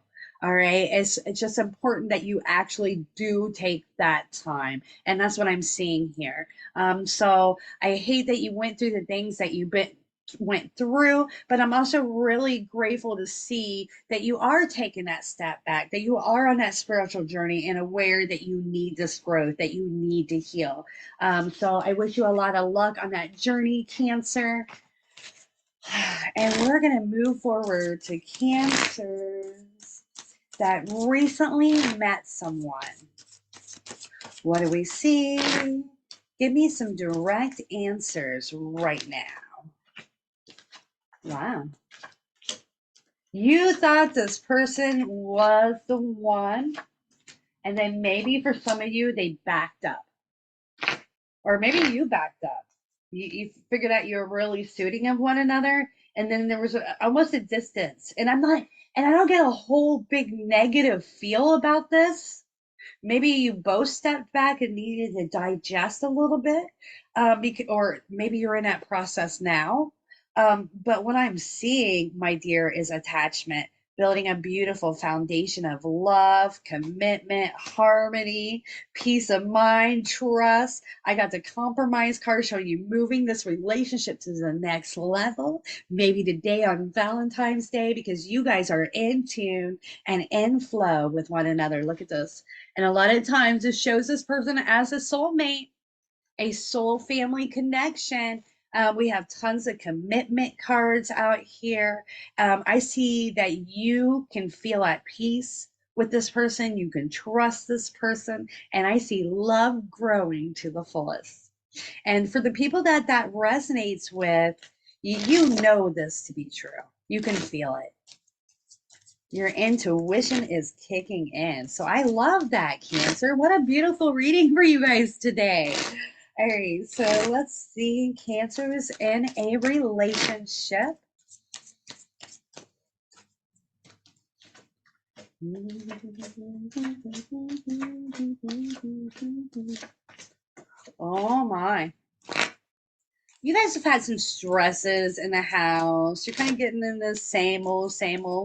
All right. It's just important that you actually do take that time. And that's what I'm seeing here. So I hate that you went through the things that went through, but I'm also really grateful to see that you are taking that step back, that you are on that spiritual journey and aware that you need this growth, that you need to heal. So I wish you a lot of luck on that journey, Cancer. And we're going to move forward to Cancers that recently met someone. What do we see? Give me some direct answers right now. Wow. You thought this person was the one, and then maybe for some of you, they backed up. Or maybe you backed up. You figured out you're really suiting of one another, and then there was almost a distance. And I don't get a whole big negative feel about this. Maybe you both stepped back and needed to digest a little bit, or maybe you're in that process now. But what I'm seeing, my dear, is attachment, building a beautiful foundation of love, commitment, harmony, peace of mind, trust. I got the compromise card showing you moving this relationship to the next level, maybe today on Valentine's Day, because you guys are in tune and in flow with one another. Look at this. And a lot of times it shows this person as a soulmate, a soul family connection. We have tons of commitment cards out here. I see that you can feel at peace with this person. You can trust this person. And I see love growing to the fullest. And for the people that resonates with, you know this to be true. You can feel it. Your intuition is kicking in. So I love that, Cancer. What a beautiful reading for you guys today. All right, so let's see. Cancer is in a relationship. Oh my. You guys have had some stresses in the house. You're kind of getting in the same old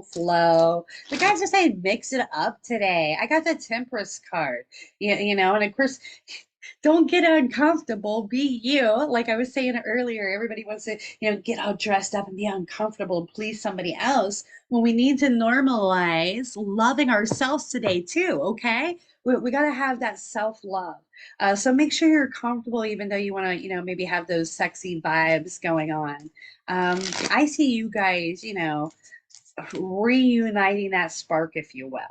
flow. The guys are saying mix it up today. I got the Temperance card, and of course, don't get uncomfortable. Be you. Like I was saying earlier, everybody wants to, get all dressed up and be uncomfortable and please somebody else. Well, we need to normalize loving ourselves today too. Okay, we got to have that self love. So make sure you're comfortable, even though you want to, maybe have those sexy vibes going on. I see you guys, reuniting that spark, if you will.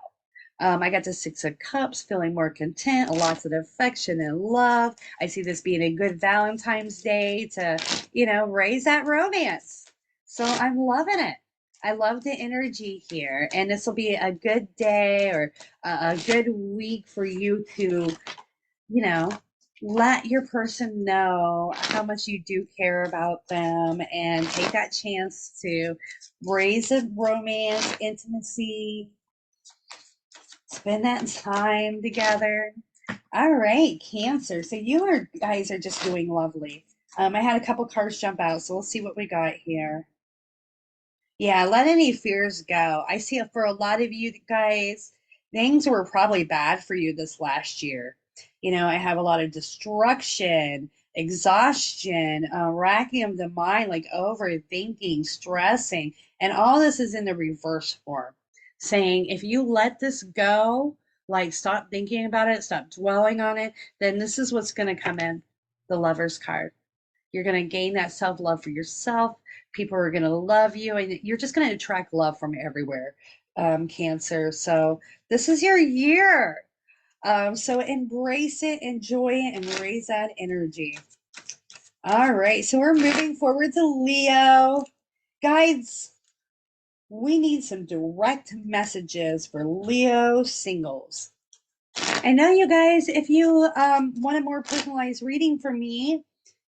I got the Six of Cups, feeling more content, lots of affection and love. I see this being a good Valentine's Day to, raise that romance. So I'm loving it. I love the energy here. And this will be a good day or a good week for you to, you know, let your person know how much you do care about them and take that chance to raise a romance, intimacy, spend that time together. All right, Cancer. So guys are just doing lovely. I had a couple cards jump out, so we'll see what we got here. Yeah, let any fears go. I see it for a lot of you guys, things were probably bad for you this last year. I have a lot of destruction, exhaustion, racking of the mind, like overthinking, stressing, and all this is in the reverse form, saying if you let this go, like stop thinking about it, stop dwelling on it, then this is what's going to come in, the Lover's card. You're going to gain that self love for yourself. People are going to love you, and you're just going to attract love from everywhere, Cancer. So, this is your year. So, embrace it, enjoy it, and raise that energy. All right. So, we're moving forward to Leo. Guides, we need some direct messages for Leo singles. I know you guys, if you want a more personalized reading from me,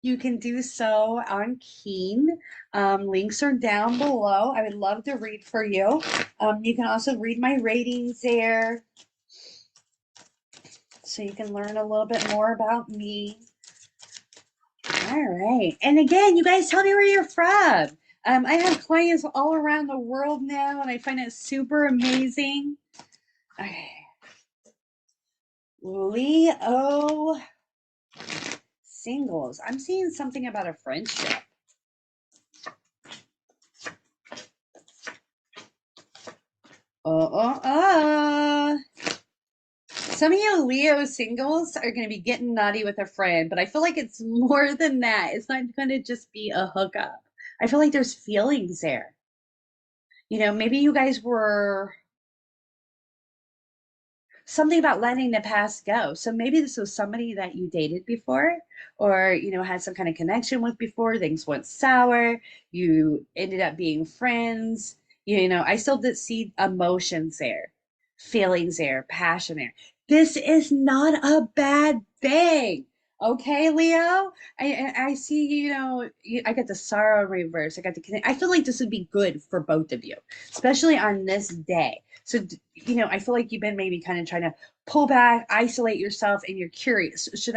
you can do so on Keen. Links are down below. I would love to read for you. You can also read my ratings there, so you can learn a little bit more about me. All right. And again, you guys tell me where you're from. I have clients all around the world now, and I find it super amazing. Okay. Leo singles. I'm seeing something about a friendship. Some of you Leo singles are going to be getting naughty with a friend, but I feel like it's more than that. It's not going to just be a hookup. I feel like there's feelings there. Maybe you guys were something about letting the past go. So maybe this was somebody that you dated before or, had some kind of connection with before. Things went sour. You ended up being friends. I still did see emotions there, feelings there, passion there. This is not a bad thing. Okay, Leo. I see. I got the sorrow reverse. I got the connect. I feel like this would be good for both of you, especially on this day. So, I feel like you've been maybe kind of trying to pull back, isolate yourself, and you're curious. Should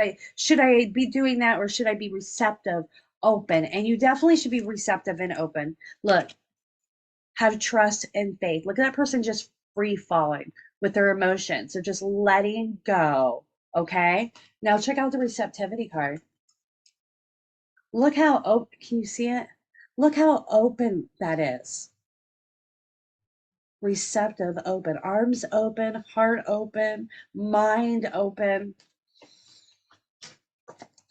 I be doing that, or should I be receptive, open? And you definitely should be receptive and open. Look, have trust and faith. Look at that person just free falling with their emotions. They're just letting go. Okay. Now check out the receptivity card. Look how open, can you see it? Look how open that is. Receptive, open, arms open, heart open, mind open.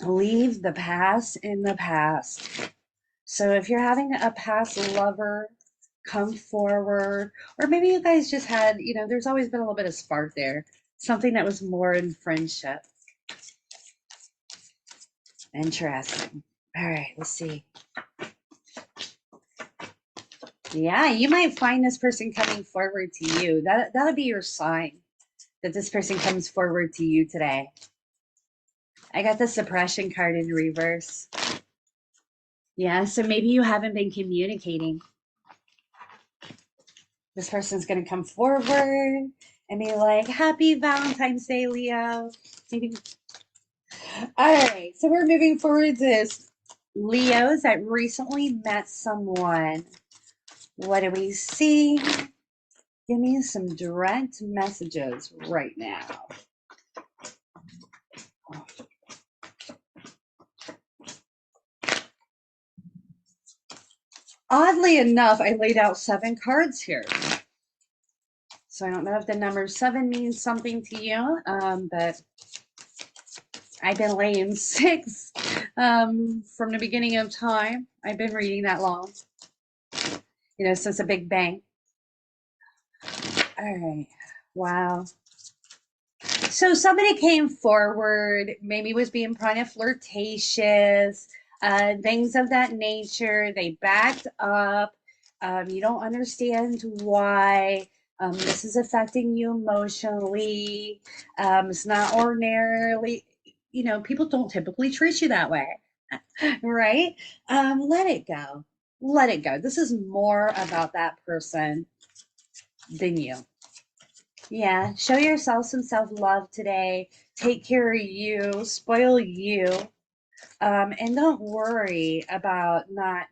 Leave the past in the past. So if you're having a past lover come forward, or maybe you guys just had, there's always been a little bit of spark there, something that was more in friendship. Interesting. All right, let's see. Yeah, you might find this person coming forward to you. That'll be your sign that this person comes forward to you today. I got the suppression card in reverse. Yeah, so maybe you haven't been communicating. This person's going to come forward and be like, Happy Valentine's Day, Leo. All right, so we're moving forward to this. Leos that recently met someone. What do we see? Give me some direct messages right now. Oddly enough, I laid out 7 cards here. So I don't know if the number 7 means something to you, but I've been laying 6 from the beginning of time. I've been reading that long, since the Big Bang. All right. Wow. So somebody came forward, maybe was being kind of flirtatious, things of that nature. They backed up. You don't understand why. This is affecting you emotionally. It's not ordinarily, people don't typically treat you that way, right? Let it go. Let it go. This is more about that person than you. Yeah, show yourself some self-love today. Take care of you, spoil you, and don't worry about not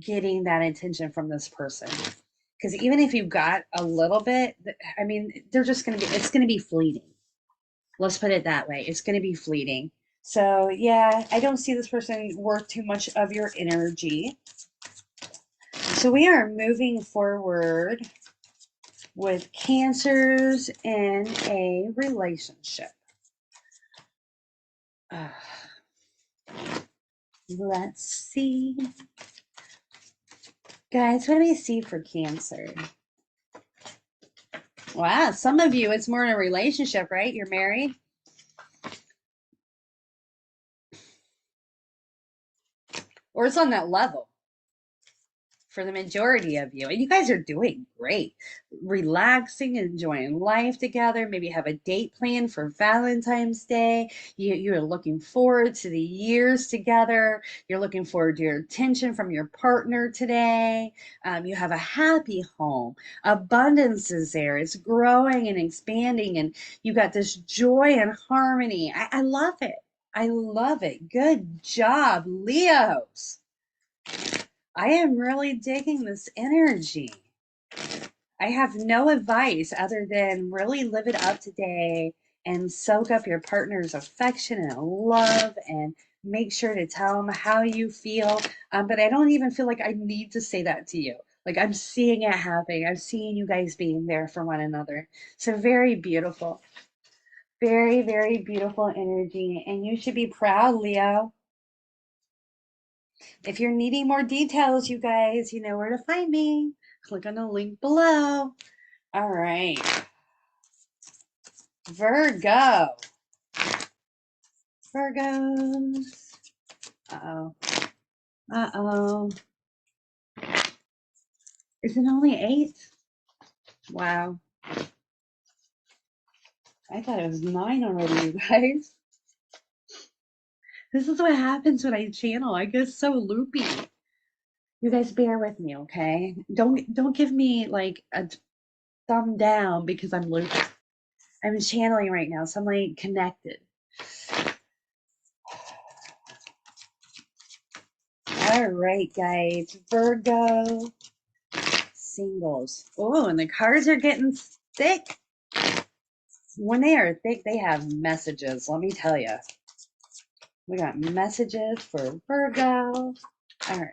getting that attention from this person. Because even if you got a little bit, I mean, they're just going to be, it's going to be fleeting. Let's put it that way. It's going to be fleeting. So, yeah, I don't see this person worth too much of your energy. So, we are moving forward with cancers in a relationship. Uh, let's see. Guys, what do we see for Cancer? Wow, some of you, it's more in a relationship, right? You're married. Or it's on that level for the majority of you. And you guys are doing great. Relaxing, enjoying life together. Maybe have a date plan for Valentine's Day. You're looking forward to the years together. You're looking forward to your attention from your partner today. You have a happy home. Abundance is there. It's growing and expanding. And you got this joy and harmony. I love it. I love it. Good job, Leos. I am really digging this energy. I have no advice other than really live it up today and soak up your partner's affection and love and make sure to tell them how you feel. But I don't even feel like I need to say that to you. Like I'm seeing it happening. I'm seeing you guys being there for one another. So very beautiful. Very, very beautiful energy. And you should be proud, Leo. If you're needing more details, you guys, you know where to find me. Click on the link below. All right. Virgo. Virgos. Uh-oh. Uh-oh. Is it only 8? Wow. I thought it was 9 already, you guys. This is what happens when I channel. I get so loopy. You guys bear with me, okay? Don't give me like a thumb down because I'm loopy. I'm channeling right now, so I'm like connected. All right, guys. Virgo singles. Oh, and the cards are getting thick. When they are thick, they have messages. Let me tell you. We got messages for Virgo. All right.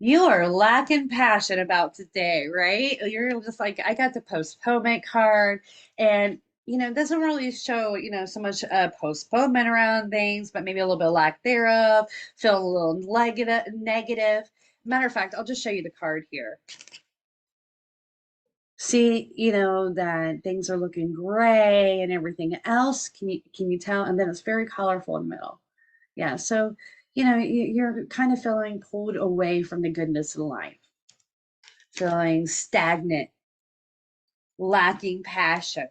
You are lacking passion about today, right? You're just like, I got the postponement card, and it doesn't really show, so much postponement around things, but maybe a little bit of lack thereof, feel a little negative. Matter of fact, I'll just show you the card here. See, that things are looking gray and everything else. Can you tell? And then it's very colorful in the middle. Yeah, so you're kind of feeling pulled away from the goodness of life, feeling stagnant, lacking passion,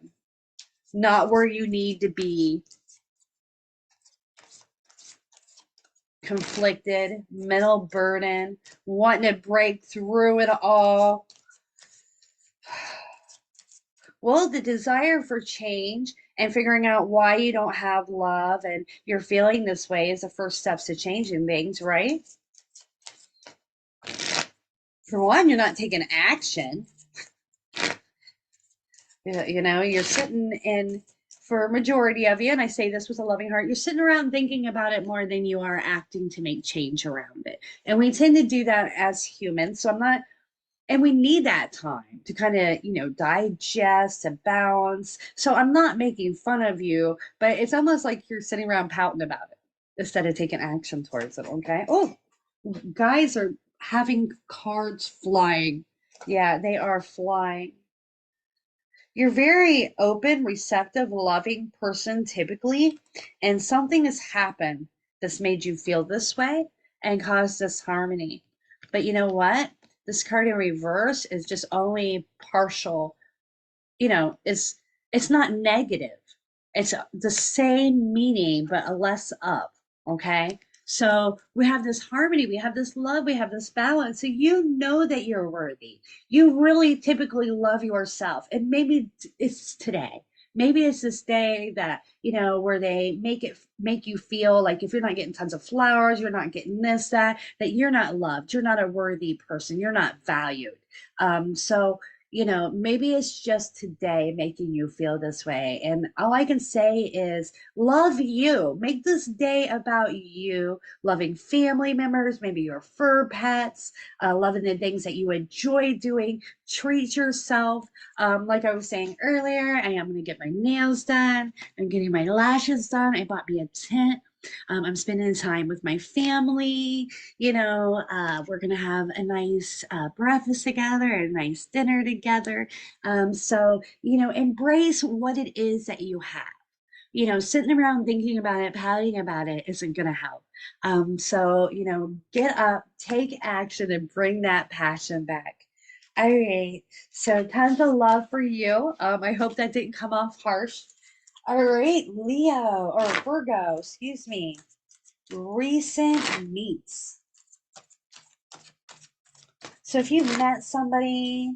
not where you need to be, conflicted, mental burden, wanting to break through it all. Well, the desire for change and figuring out why you don't have love and you're feeling this way is the first steps to changing things, right? For one, you're not taking action. You're sitting in, for a majority of you, and I say this with a loving heart, you're sitting around thinking about it more than you are acting to make change around it. And we tend to do that as humans. So I'm not, and we need that time to kind of, digest and balance. So I'm not making fun of you, but it's almost like you're sitting around pouting about it. instead of taking action towards it. Okay. Oh, guys are having cards flying. Yeah, they are flying. You're very open, receptive, loving person typically, and something has happened that's made you feel this way and caused this harmony. But you know what? This card in reverse is just only partial, it's not negative. It's the same meaning, but a less of. Okay. So we have this harmony, we have this love, we have this balance. So you know that you're worthy. You really typically love yourself. And maybe it's today. Maybe it's this day that, where they make you feel like if you're not getting tons of flowers, you're not getting this, that you're not loved, you're not a worthy person, you're not valued. So maybe it's just today making you feel this way. And all I can say is love you. Make this day about you, loving family members, maybe your fur pets, loving the things that you enjoy doing. Treat yourself. Like I was saying earlier, I am going to get my nails done. I'm getting my lashes done. I bought me a tent. I'm spending time with my family. We're going to have a nice breakfast together, a nice dinner together. So embrace what it is that you have. Sitting around thinking about it, pouting about it isn't going to help. So get up, take action, and bring that passion back. All right. So tons of love for you. I hope that didn't come off harsh. All right, Leo or Virgo, excuse me. Recent meets. So if you met somebody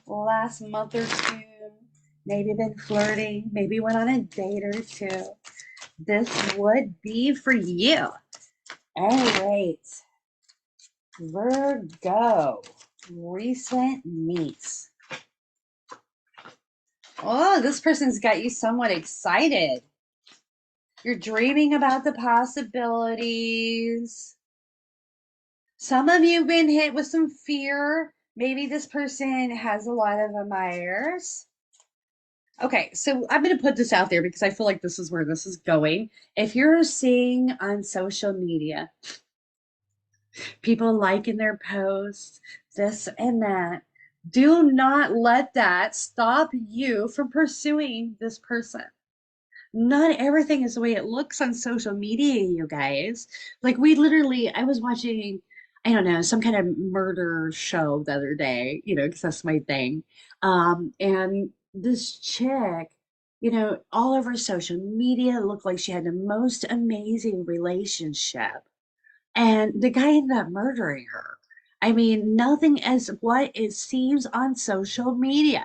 last month or two, maybe been flirting, maybe went on a date or two, this would be for you. All right, Virgo, recent meets. Oh, this person's got you somewhat excited. You're dreaming about the possibilities. Some of you have been hit with some fear. Maybe this person has a lot of admirers. Okay, so I'm going to put this out there because I feel like this is where this is going. If you're seeing on social media people liking their posts, this and that, do not let that stop you from pursuing this person. Not everything is the way it looks on social media, you guys. Like I was watching, I don't know, some kind of murder show the other day, because that's my thing. And this chick, all over social media looked like she had the most amazing relationship. And the guy ended up murdering her. I mean, nothing as what it seems on social media.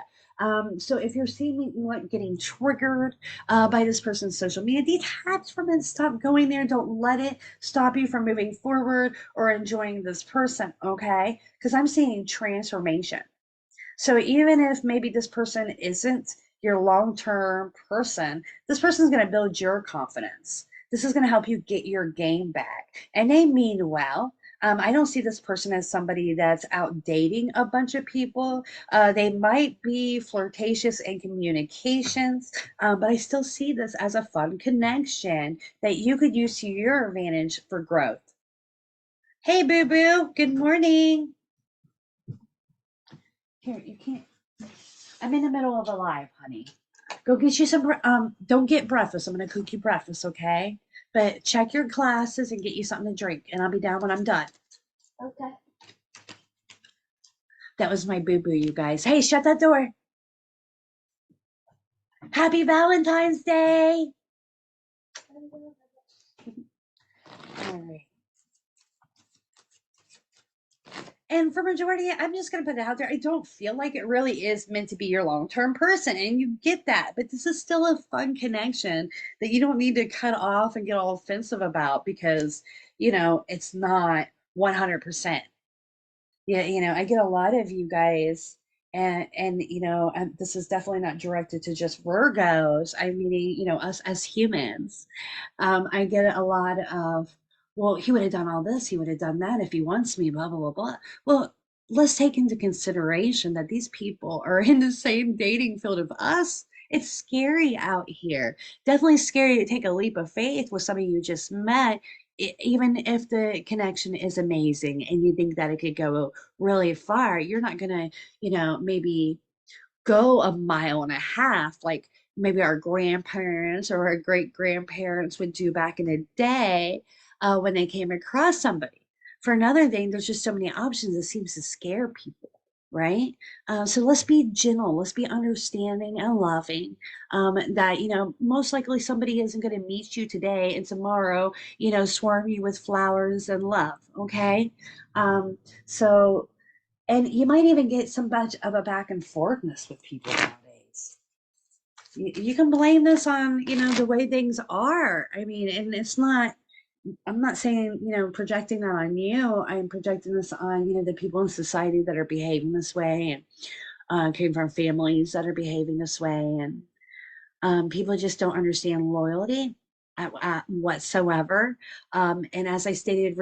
So if you're seeing like getting triggered by this person's social media, detach from it. Stop going there. Don't let it stop you from moving forward or enjoying this person. Okay, because I'm seeing transformation. So even if maybe this person isn't your long-term person, this person is going to build your confidence. This is going to help you get your game back. And they mean well. I don't see this person as somebody that's out dating a bunch of people. They might be flirtatious in communications, but I still see this as a fun connection that you could use to your advantage for growth. Hey, boo boo. Good morning. Here, you can't. I'm in the middle of a live, honey. Go get you some. Don't get breakfast. I'm gonna cook you breakfast, okay? But check your glasses and get you something to drink, and I'll be down when I'm done. Okay. That was my boo boo, you guys. Hey, shut that door. Happy Valentine's Day. All right. And for majority, I'm just going to put it out there. I don't feel like it really is meant to be your long-term person, and you get that. But this is still a fun connection that you don't need to cut off and get all offensive about because, it's not 100%. Yeah, I get a lot of you guys, and this is definitely not directed to just Virgos. I mean, us as humans. I get a lot of, well, he would have done all this, he would have done that if he wants me, blah, blah, blah, blah. Well, let's take into consideration that these people are in the same dating field of us, It's scary out here. Definitely scary to take a leap of faith with somebody you just met, even if the connection is amazing and you think that it could go really far. You're not gonna, maybe go a mile and a half like maybe our grandparents or our great grandparents would do back in the day when they came across somebody. For another thing, there's just so many options. It seems to scare people, right? So let's be gentle, let's be understanding and loving. That most likely somebody isn't going to meet you today and tomorrow, swarm you with flowers and love. Okay, so and you might even get some bunch of a back and forthness with people nowadays. You can blame this on, the way things are. I mean, and I'm not saying, projecting that on you. I'm projecting this on, the people in society that are behaving this way and came from families that are behaving this way. And people just don't understand loyalty whatsoever. And as I stated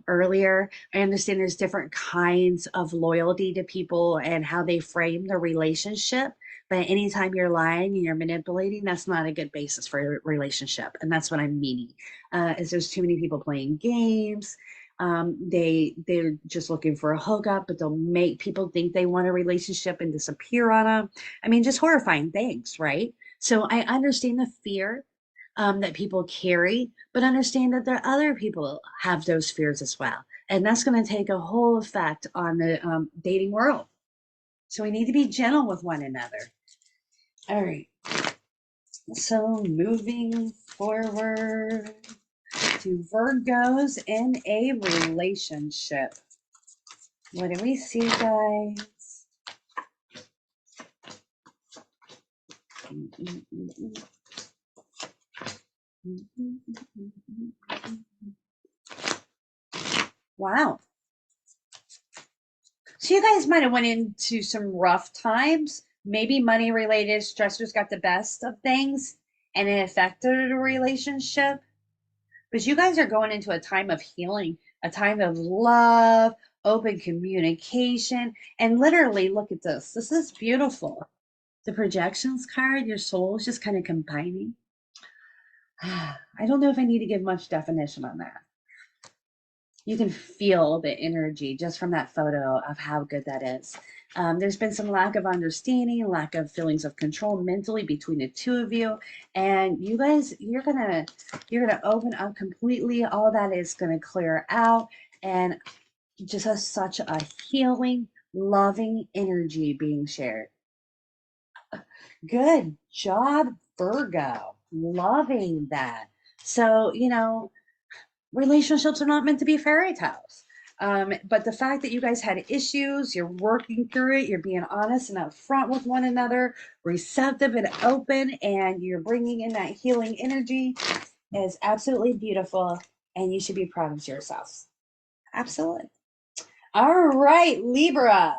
earlier, I understand there's different kinds of loyalty to people and how they frame the relationship. But anytime you're lying and you're manipulating, that's not a good basis for a relationship. And that's what I'm meaning. Is there's too many people playing games. They're just looking for a hookup, but they'll make people think they want a relationship and disappear on them. I mean, just horrifying things, right? So I understand the fear that people carry, but understand that there are other people have those fears as well. And that's going to take a whole effect on the dating world. So we need to be gentle with one another. All right. So moving forward to Virgos in a relationship. What do we see, guys? Wow. So you guys might have went into some rough times. Maybe money related stressors got the best of things and it affected a relationship. But you guys are going into a time of healing, a time of love, open communication, and literally look at this. This is beautiful. The projections card, your soul is just kind of combining. I don't know if I need to give much definition on that. You can feel the energy just from that photo of how good that is. There's been some lack of understanding, lack of feelings of control mentally between the two of you, and you guys, you're gonna open up completely. All that is gonna clear out, and just such a healing, loving energy being shared. Good job, Virgo. Loving that. So, relationships are not meant to be fairy tales. But the fact that you guys had issues, you're working through it, you're being honest and upfront with one another, receptive and open, and you're bringing in that healing energy is absolutely beautiful. And you should be proud of yourselves. Absolutely. All right, Libra.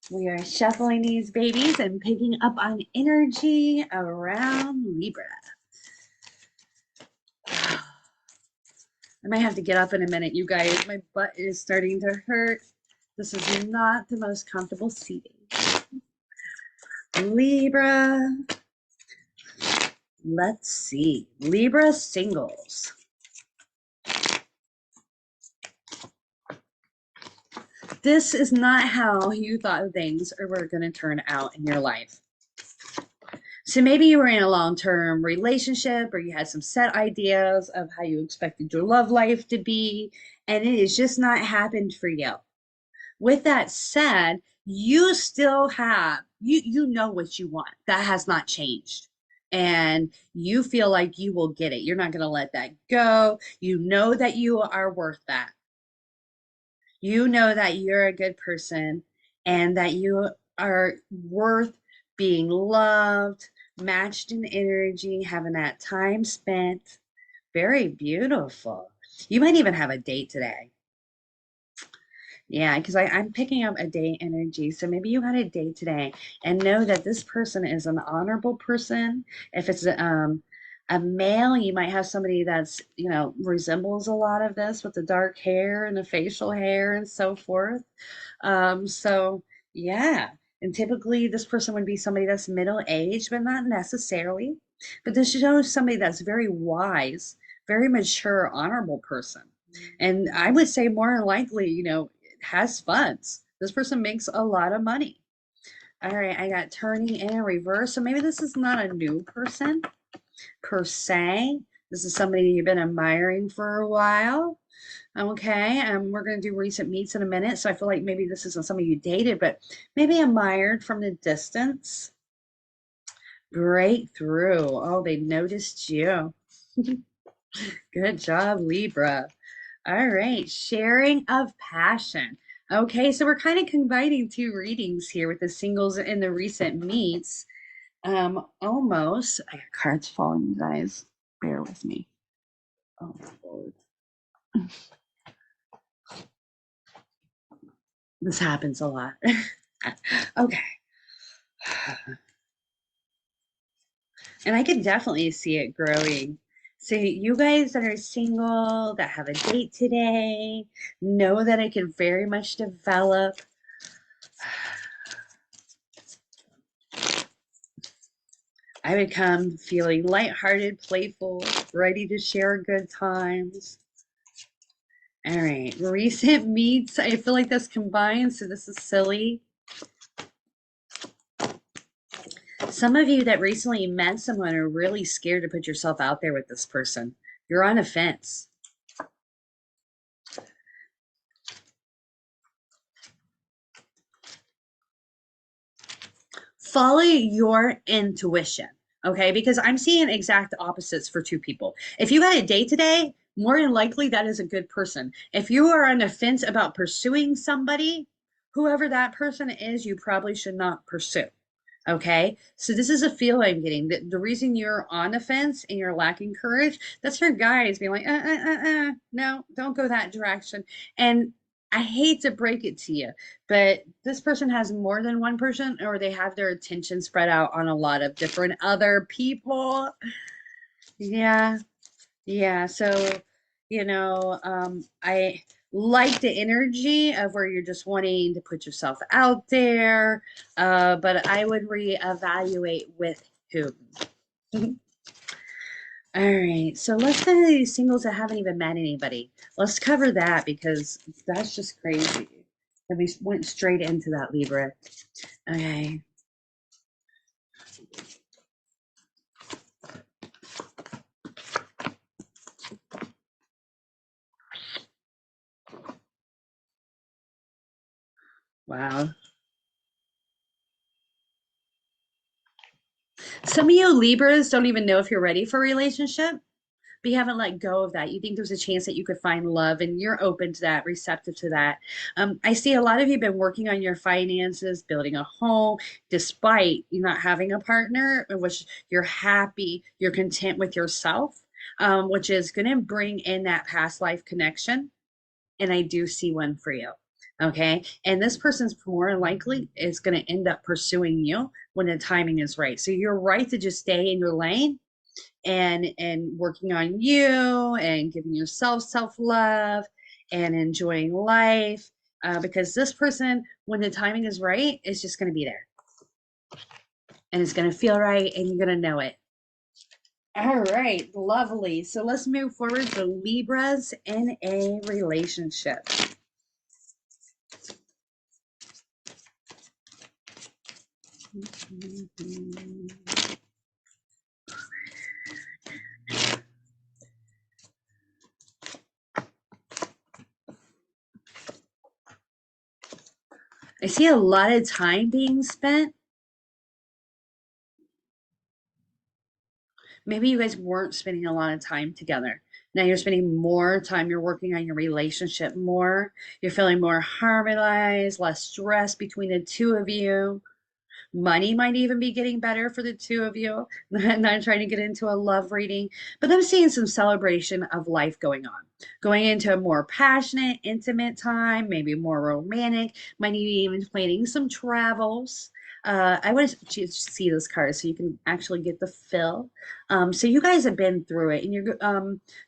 We are shuffling these babies and picking up on energy around Libra. I might have to get up in a minute, you guys. My butt is starting to hurt. This is not the most comfortable seating. Libra. Let's see. Libra singles. This is not how you thought things were going to turn out in your life. So maybe you were in a long-term relationship or you had some set ideas of how you expected your love life to be, and it has just not happened for you. With that said, you still have, you know what you want. That has not changed. And you feel like you will get it. You're not going to let that go. You know that you are worth that. You know that you're a good person and that you are worth being loved, matched in energy, having that time spent. Very beautiful. You might even have a date today. Yeah, because I'm picking up a date energy. So maybe you had a date today and know that this person is an honorable person. If it's a male, you might have somebody that's, resembles a lot of this with the dark hair and the facial hair and so forth. So yeah, And typically, this person would be somebody that's middle aged, but not necessarily. But this shows somebody that's very wise, very mature, honorable person. And I would say more than likely, has funds. This person makes a lot of money. All right, I got turning in reverse. So maybe this is not a new person per se. This is somebody you've been admiring for a while. Okay, we're going to do recent meets in a minute. So I feel like maybe this isn't somebody you dated, but maybe admired from the distance. Breakthrough. Oh, they noticed you. Good job, Libra. All right, sharing of passion. Okay, so we're kind of combining two readings here with the singles and the recent meets. Almost. I got cards falling, you guys. Bear with me. Oh, Lord. This happens a lot. Okay. And I can definitely see it growing. So you guys that are single, that have a date today, know that it can very much develop. I would come feeling lighthearted, playful, ready to share good times. All right, recent meets. I feel like this combined, so this is silly. Some of you that recently met someone are really scared to put yourself out there with this person. You're on a fence. Follow your intuition, okay? Because I'm seeing exact opposites for two people. If you got a date today, more than likely that is a good person. If you are on the fence about pursuing somebody, whoever that person is, you probably should not pursue. Okay, so this is a feel I'm getting. The reason you're on the fence and you're lacking courage, that's your guys being like, no, don't go that direction. And I hate to break it to you, but this person has more than one person, or they have their attention spread out on a lot of different other people. Yeah, yeah. So, I like the energy of where you're just wanting to put yourself out there, but I would reevaluate with whom. All right, so let's go to these singles that haven't even met anybody. Let's cover that because that's just crazy. And we went straight into that, Libra. Okay. Wow. Some of you Libras don't even know if you're ready for a relationship, but you haven't let go of that. You think there's a chance that you could find love and you're open to that, receptive to that. I see a lot of you have been working on your finances, building a home, despite you not having a partner, in which you're happy, you're content with yourself, which is going to bring in that past life connection. And I do see one for you. Okay. And this person's more likely is going to end up pursuing you when the timing is right. So you're right to just stay in your lane and working on you and giving yourself self-love and enjoying life, because this person, when the timing is right, is just going to be there and it's going to feel right and you're going to know it. All right, lovely. So let's move forward to Libras in a relationship. I see a lot of time being spent. Maybe you guys weren't spending a lot of time together. Now you're spending more time, you're working on your relationship more, you're feeling more harmonized, less stress between the two of you. Money might even be getting better for the two of you. Not trying to get into a love reading, but I'm seeing some celebration of life going on. Going into a more passionate, intimate time, maybe more romantic, might even planning some travels. I want to see this card so you can actually get the fill. So you guys have been through it and you're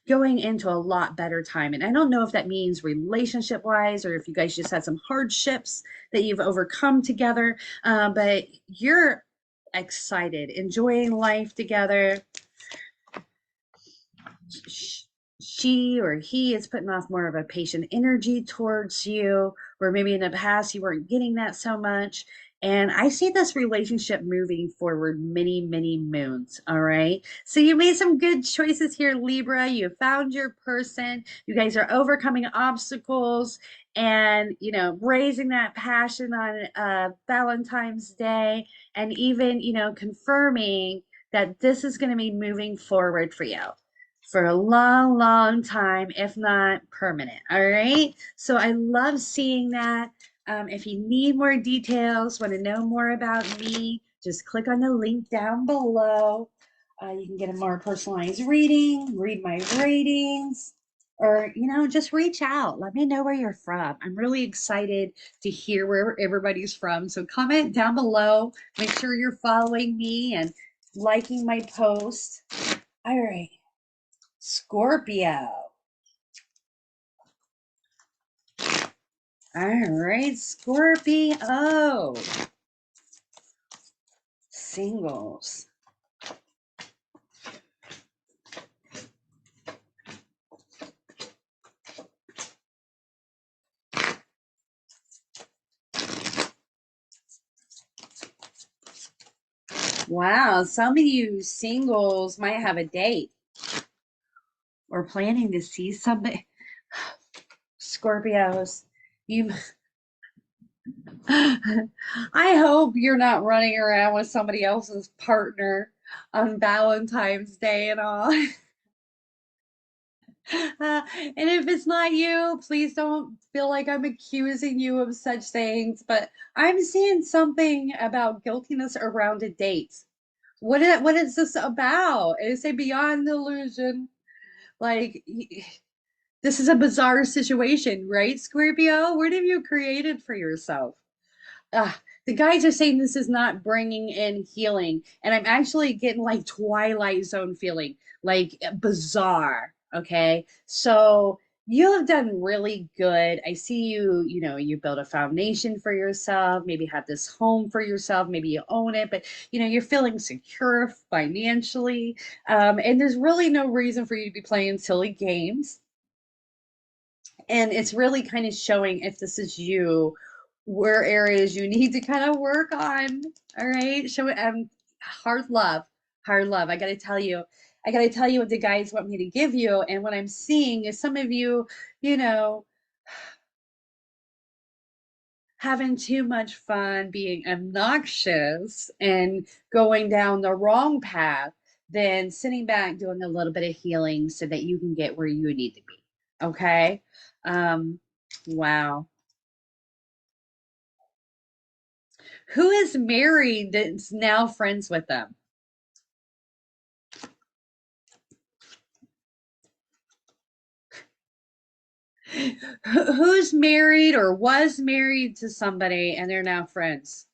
going into a lot better time. And I don't know if that means relationship wise or if you guys just had some hardships that you've overcome together, but you're excited, enjoying life together. She or he is putting off more of a patient energy towards you, where maybe in the past you weren't getting that so much. And I see this relationship moving forward many, many moons. All right. So you made some good choices here, Libra. You found your person. You guys are overcoming obstacles and, raising that passion on Valentine's Day and even, confirming that this is going to be moving forward for you for a long, long time, if not permanent. All right. So I love seeing that. If you need more details, want to know more about me, just click on the link down below. You can get a more personalized reading, read my ratings, or, just reach out. Let me know where you're from. I'm really excited to hear where everybody's from. So comment down below. Make sure you're following me and liking my post. All right. Scorpio. All right, Scorpio. Singles. Wow, some of you singles might have a date or planning to see somebody. Scorpios, you I hope you're not running around with somebody else's partner on Valentine's Day and all. And if it's not you, please don't feel like I'm accusing you of such things, but I'm seeing something about guiltiness around a date. What is this about? Is a beyond illusion? Like this is a bizarre situation, right, Scorpio? What have you created for yourself? The guys are saying this is not bringing in healing, and I'm actually getting like Twilight Zone feeling, like bizarre. Okay, so you have done really good. I see you. You build a foundation for yourself. Maybe have this home for yourself. Maybe you own it, but you're feeling secure financially, and there's really no reason for you to be playing silly games, and it's really kind of showing if this is you where areas you need to kind of work on. All right, show it. Hard love, hard love. I got to tell you what the guys want me to give you, and what I'm seeing is some of you, you know having too much fun, being obnoxious and going down the wrong path, then sitting back doing a little bit of healing so that you can get where you need to be. Okay. um wow. Who is married that's now friends with them? Who's married or was married to somebody and they're now friends?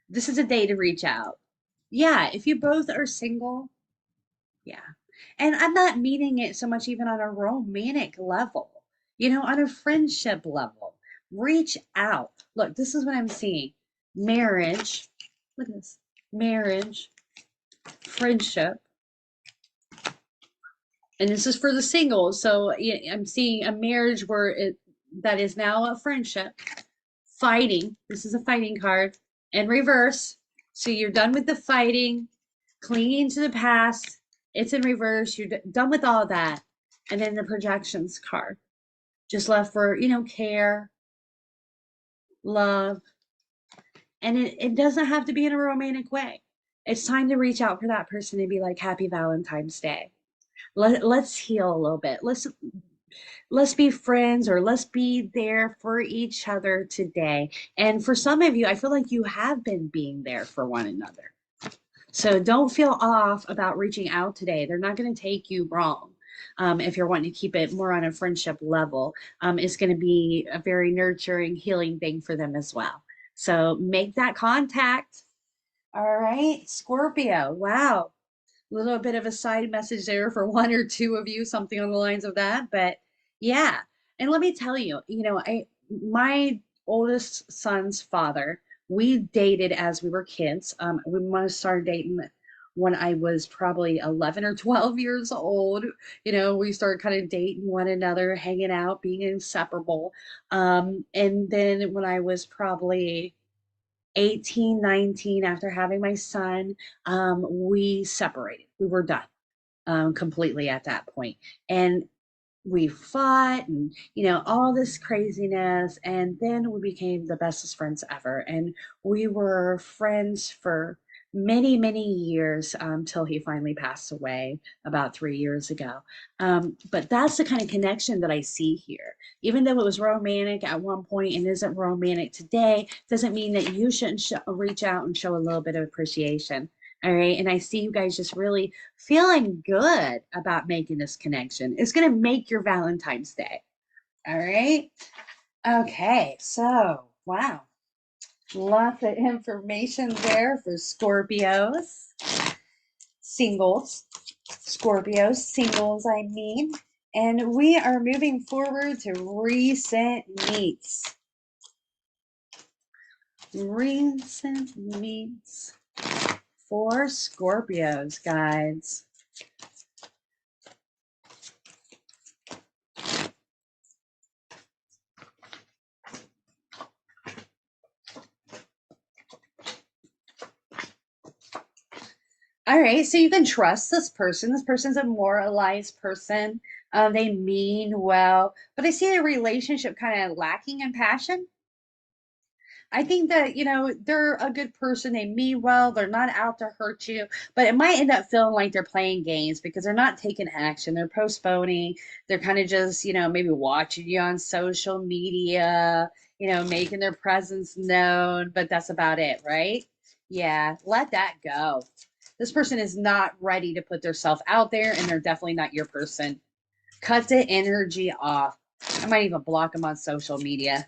This is a day to reach out. Yeah, if you both are single, yeah. And I'm not meaning it so much even on a romantic level, on a friendship level. Reach out. Look, this is what I'm seeing. Marriage. Look at this. Marriage, friendship, and this is for the singles. So I'm seeing a marriage that is now a friendship. Fighting. This is a fighting card in reverse. So you're done with the fighting, clinging to the past. It's in reverse. You're done with all that. And then the projections card. Just left for, care, love. And it doesn't have to be in a romantic way. It's time to reach out for that person and be like, Happy Valentine's Day. Let's heal a little bit. Let's be friends, or let's be there for each other today. And for some of you, I feel like you have been being there for one another. So don't feel off about reaching out today. They're not going to take you wrong. if you're wanting to keep it more on a friendship level, is going to be a very nurturing, healing thing for them as well. So make that contact. All right, Scorpio. Wow. A little bit of a side message there for one or two of you, something on the lines of that. But yeah. And let me tell you, my oldest son's father, we dated as we were kids. We most started dating when I was probably 11 or 12 years old. We started kind of dating one another, hanging out, being inseparable. And then when I was probably 18, 19, after having my son, we separated. We were done completely at that point. And we fought and all this craziness, and then we became the bestest friends ever, and we were friends for many many years till he finally passed away about 3 years ago. But that's the kind of connection that I see here. Even though it was romantic at one point and isn't romantic today, doesn't mean that you shouldn't reach out and show a little bit of appreciation. All right. And I see you guys just really feeling good about making this connection. It's going to make your Valentine's Day. All right. Okay. So, wow. Lots of information there for Scorpios, singles, Scorpios, singles, I mean. And we are moving forward to recent meets. Recent meets for Scorpios, guys. All right, so you can trust this person. This person's a moralized person. They mean well, but I see the relationship kind of lacking in passion. I think that, they're a good person. They mean well. They're not out to hurt you, but it might end up feeling like they're playing games because they're not taking action. They're postponing. They're kind of just, maybe watching you on social media, making their presence known, but that's about it, right? Yeah, let that go. This person is not ready to put themselves out there, and they're definitely not your person. Cut the energy off. I might even block them on social media.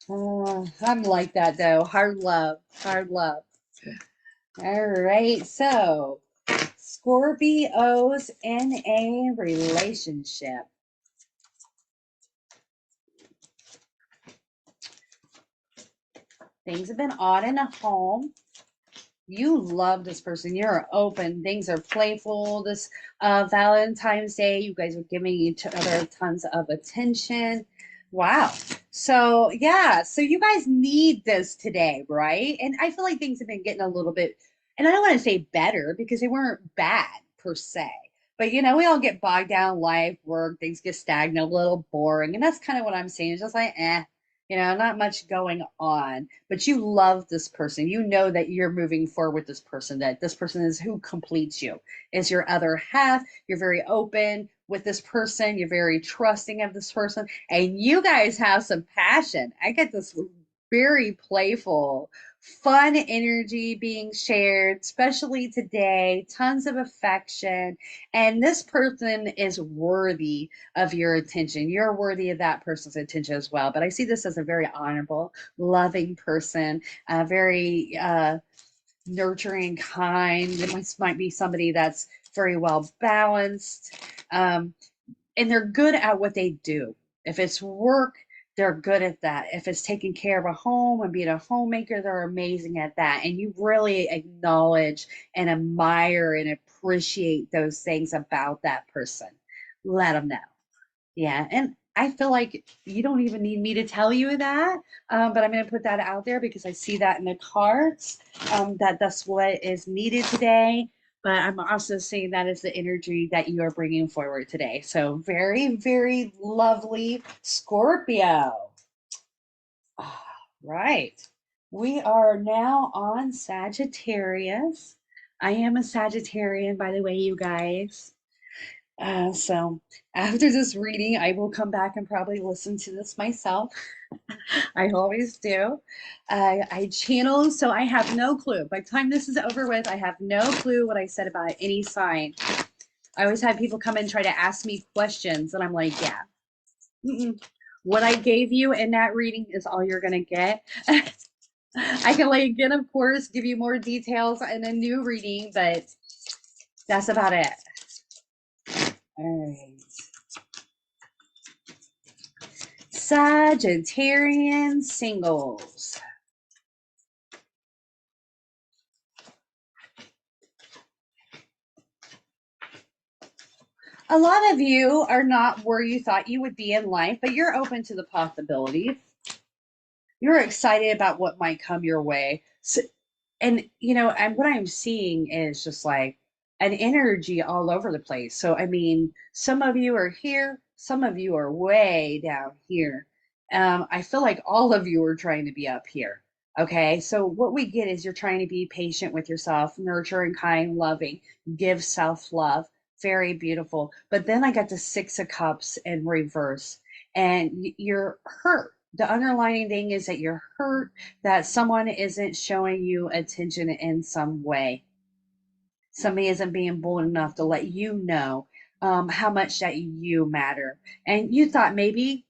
Oh, I'm like that though. Hard love. Hard love. All right. So, Scorpios in a relationship. Things have been odd in a home. You love this person. You're open. Things are playful. This Valentine's Day, you guys are giving each other tons of attention. Wow. So, yeah. So, you guys need this today, right? And I feel like things have been getting a little bit, and I don't want to say better because they weren't bad per se. But, we all get bogged down in life, work, things get stagnant, a little boring. And that's kind of what I'm saying. It's just like, not much going on, but you love this person. You know that you're moving forward with this person, that this person is who completes you, is your other half. You're very open with this person. You're very trusting of this person. And you guys have some passion. I get this very playful, fun energy being shared, especially today, tons of affection. And this person is worthy of your attention. You're worthy of that person's attention as well. But I see this as a very honorable, loving person, very nurturing, kind. This might be somebody that's very well balanced. And they're good at what they do. If it's work, they're good at that. If it's taking care of a home and being a homemaker, they're amazing at that. And you really acknowledge and admire and appreciate those things about that person. Let them know. Yeah. And I feel like you don't even need me to tell you that, but I'm going to put that out there because I see that in the cards, that that's what is needed today. But I'm also seeing that as the energy that you are bringing forward today. So very, very lovely Scorpio. All right. We are now on Sagittarius. I am a Sagittarian, by the way, you guys. So after this reading, I will come back and probably listen to this myself. I always do. I channel, so I have no clue. By the time this is over with, I have no clue what I said about any sign. I always have people come and try to ask me questions, and I'm like, yeah, mm-mm. What I gave you in that reading is all you're gonna get. I can like again, of course, give you more details in a new reading, but that's about it. All right. Sagittarian singles. A lot of you are not where you thought you would be in life, but you're open to the possibilities. You're excited about what might come your way. So, and and what I'm seeing is just like an energy all over the place. So I mean, some of you are here, some of you are way down here. I feel like all of you are trying to be up here. Okay, so what we get is you're trying to be patient with yourself, nurturing, kind, loving, give self-love. Very beautiful. But then I got the Six of Cups in reverse, and you're hurt. The underlying thing is that you're hurt that someone isn't showing you attention in some way. Somebody isn't being bold enough to let you know how much that you matter. And you thought maybe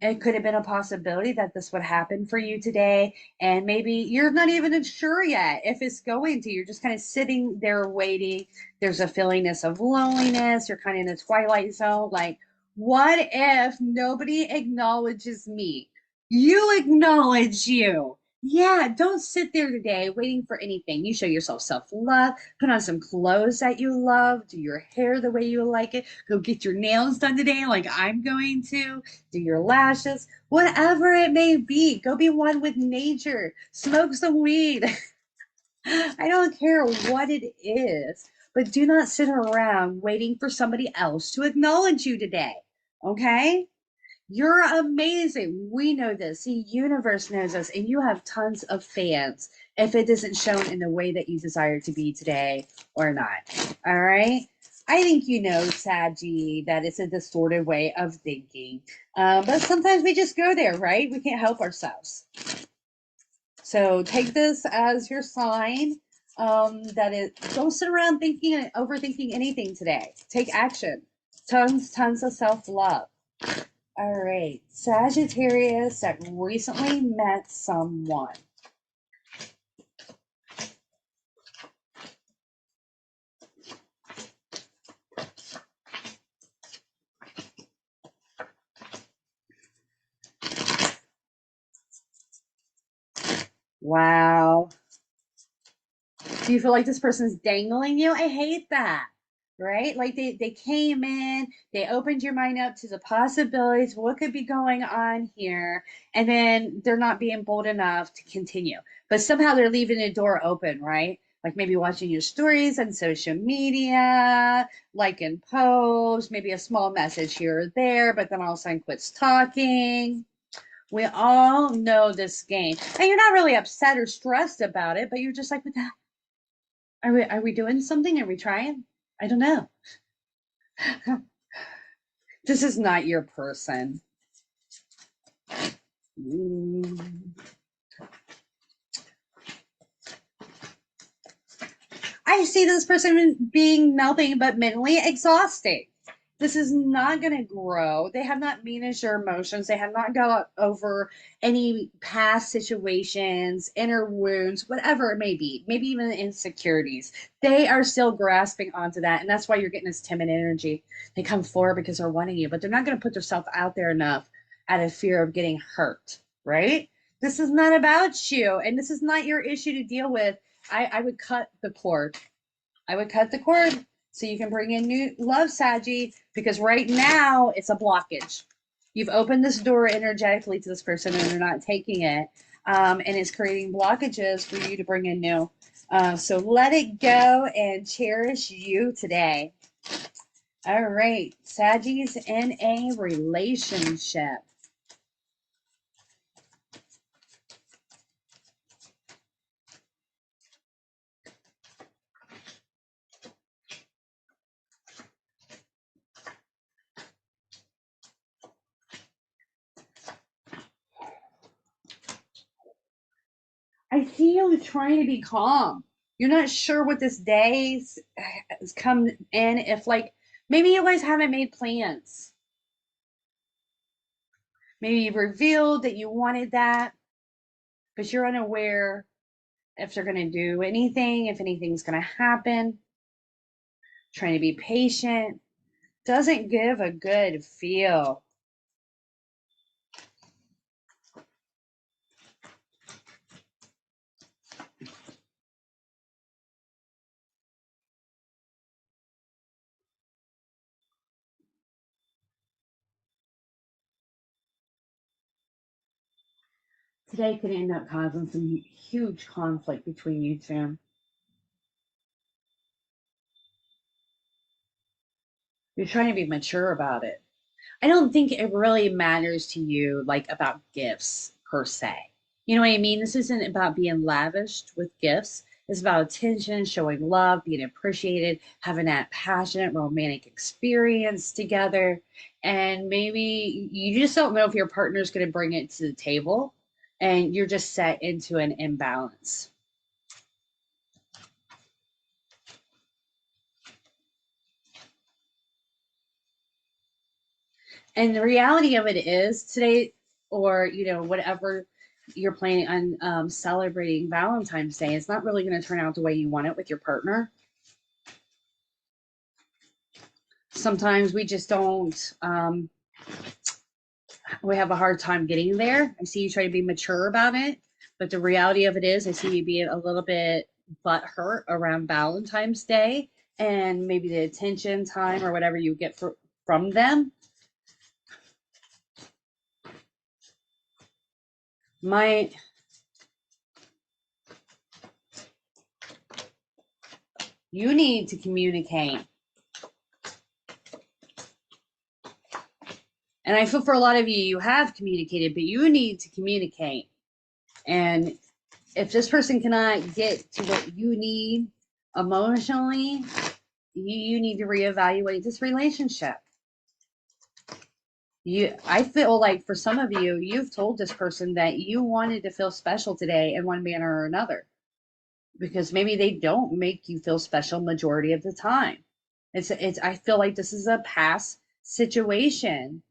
it could have been a possibility that this would happen for you today. And maybe you're not even sure yet if it's going to. You're just kind of sitting there waiting. There's a feelingness of loneliness. You're kind of in a twilight zone. Like, what if nobody acknowledges me? You acknowledge you. Yeah, don't sit there today waiting for anything. You show yourself self love, put on some clothes that you love, do your hair the way you like it, go get your nails done today, like I'm going to do your lashes, whatever it may be. Go be one with nature. Smoke some weed. I don't care what it is, but do not sit around waiting for somebody else to acknowledge you today. Okay? You're amazing. We know this. The universe knows us, and you have tons of fans if it isn't shown in the way that you desire to be today or not. All right. I think you know, Saji, that it's a distorted way of thinking. But sometimes we just go there, right? We can't help ourselves. So take this as your sign that it don't sit around thinking and overthinking anything today. Take action. Tons of self-love. All right, Sagittarius that recently met someone. Wow. Do you feel like this person's dangling you? I hate that. Right? Like they came in, they opened your mind up to the possibilities, what could be going on here, and then they're not being bold enough to continue. But somehow they're leaving the door open, right? Like maybe watching your stories on social media, liking posts, maybe a small message here or there, but then all of a sudden quits talking. We all know this game. And you're not really upset or stressed about it, but you're just like, what the are we doing something? Are we trying? I don't know. This is not your person. Mm. I see this person being nothing but mentally exhausting. This is not going to grow. They have not managed their emotions. They have not got over any past situations, inner wounds, whatever it may be, maybe even insecurities. They are still grasping onto that. And that's why you're getting this timid energy. They come forward because they're wanting you, but they're not going to put themselves out there enough out of fear of getting hurt, right? This is not about you. And this is not your issue to deal with. I would cut the cord. I would cut the cord so you can bring in new love, Saji, because right now it's a blockage. You've opened this door energetically to this person and they're not taking it. And it's creating blockages for you to bring in new. So let it go and cherish you today. All right, Sagi's in a relationship. I see you trying to be calm. You're not sure what this day has come in. If like Maybe you guys haven't made plans. Maybe you've revealed that you wanted that, but you're unaware if they're going to do anything, if anything's going to happen. Trying to be patient doesn't give a good feel. Today could end up causing some huge conflict between you two. You're trying to be mature about it. I don't think it really matters to you, like about gifts per se. You know what I mean? This isn't about being lavished with gifts. It's about attention, showing love, being appreciated, having that passionate romantic experience together. And maybe you just don't know if your partner's going to bring it to the table and you're just set into an imbalance. And the reality of it is today, or whatever you're planning on celebrating Valentine's Day, it's not really going to turn out the way you want it with your partner. Sometimes we just don't. We have a hard time getting there. I see you try to be mature about it, but the reality of it is, I see you being a little bit butthurt around Valentine's Day and maybe the attention time or whatever you get from them. My You need to communicate. And I feel for a lot of you, you have communicated, but you need to communicate. And if this person cannot get to what you need emotionally, you need to reevaluate this relationship. I feel like for some of you, you've told this person that you wanted to feel special today in one manner or another, because maybe they don't make you feel special majority of the time. I feel like this is a past situation.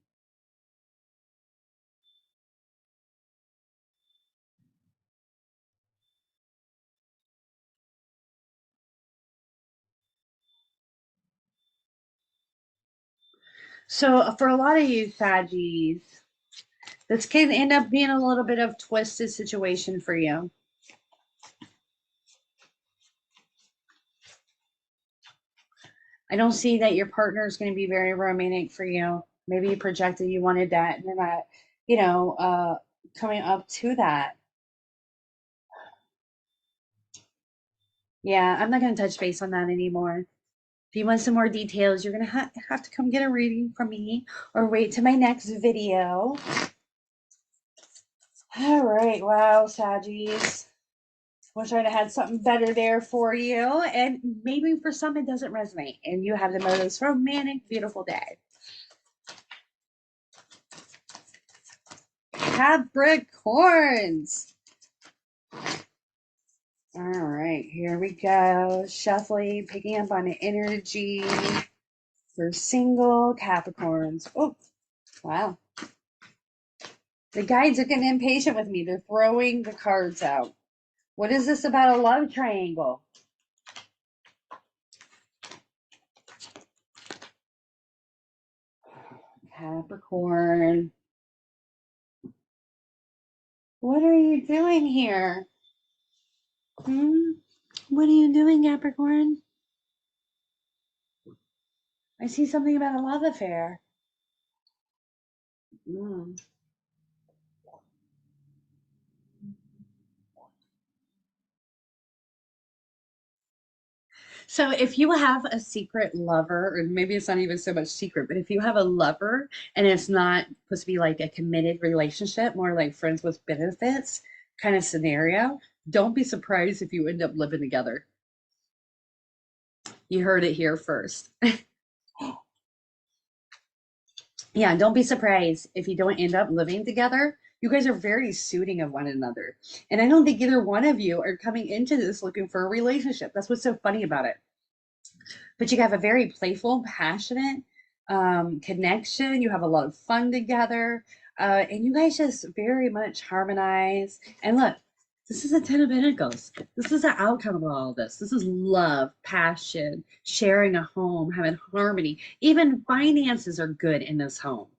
So for a lot of you Saggies, this can end up being a little bit of twisted situation for you. I don't see that your partner is going to be very romantic for you. Maybe you projected you wanted that and they're not, coming up to that. Yeah, I'm not going to touch base on that anymore. If you want some more details, you're going to have to come get a reading from me or wait to my next video. All right. Wow, Saggies. Wish I'd have had something better there for you. And maybe for some it doesn't resonate and you have the most romantic, beautiful day. Capricorns. All right, here we go. Shuffling, picking up on the energy for single Capricorns. Oh, wow. The guides are getting impatient with me. They're throwing the cards out. What is this about a love triangle? Capricorn. What are you doing here? What are you doing, Capricorn? I see something about a love affair. Mm. So if you have a secret lover, or maybe it's not even so much secret, but if you have a lover and it's not supposed to be like a committed relationship, more like friends with benefits kind of scenario, don't be surprised if you end up living together. You heard it here first. Yeah, don't be surprised if you don't end up living together. You guys are very suiting of one another. And I don't think either one of you are coming into this looking for a relationship. That's what's so funny about it. but you have a very playful, passionate connection. You have a lot of fun together, and you guys just very much harmonize. And look, this is a Ten of Pentacles. This is the outcome of all this. This is love, passion, sharing a home, having harmony. Even finances are good in this home.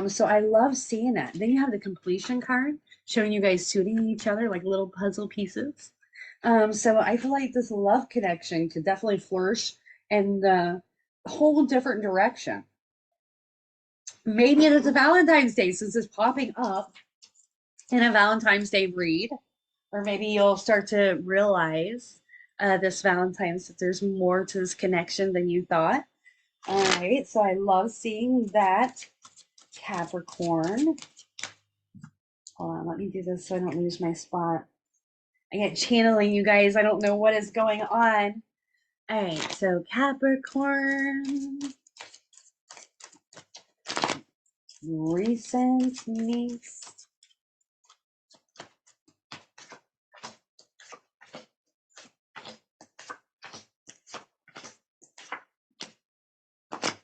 So I love seeing that. Then you have the completion card showing you guys suiting each other like little puzzle pieces. So I feel like this love connection could definitely flourish in the whole different direction. Maybe it is a Valentine's Day since it's popping up in a Valentine's Day read, or maybe you'll start to realize this Valentine's that there's more to this connection than you thought. All right, so I love seeing that, Capricorn. Hold on, let me do this so I don't lose my spot. I get channeling, you guys. I don't know what is going on. All right, so Capricorn, recent needs.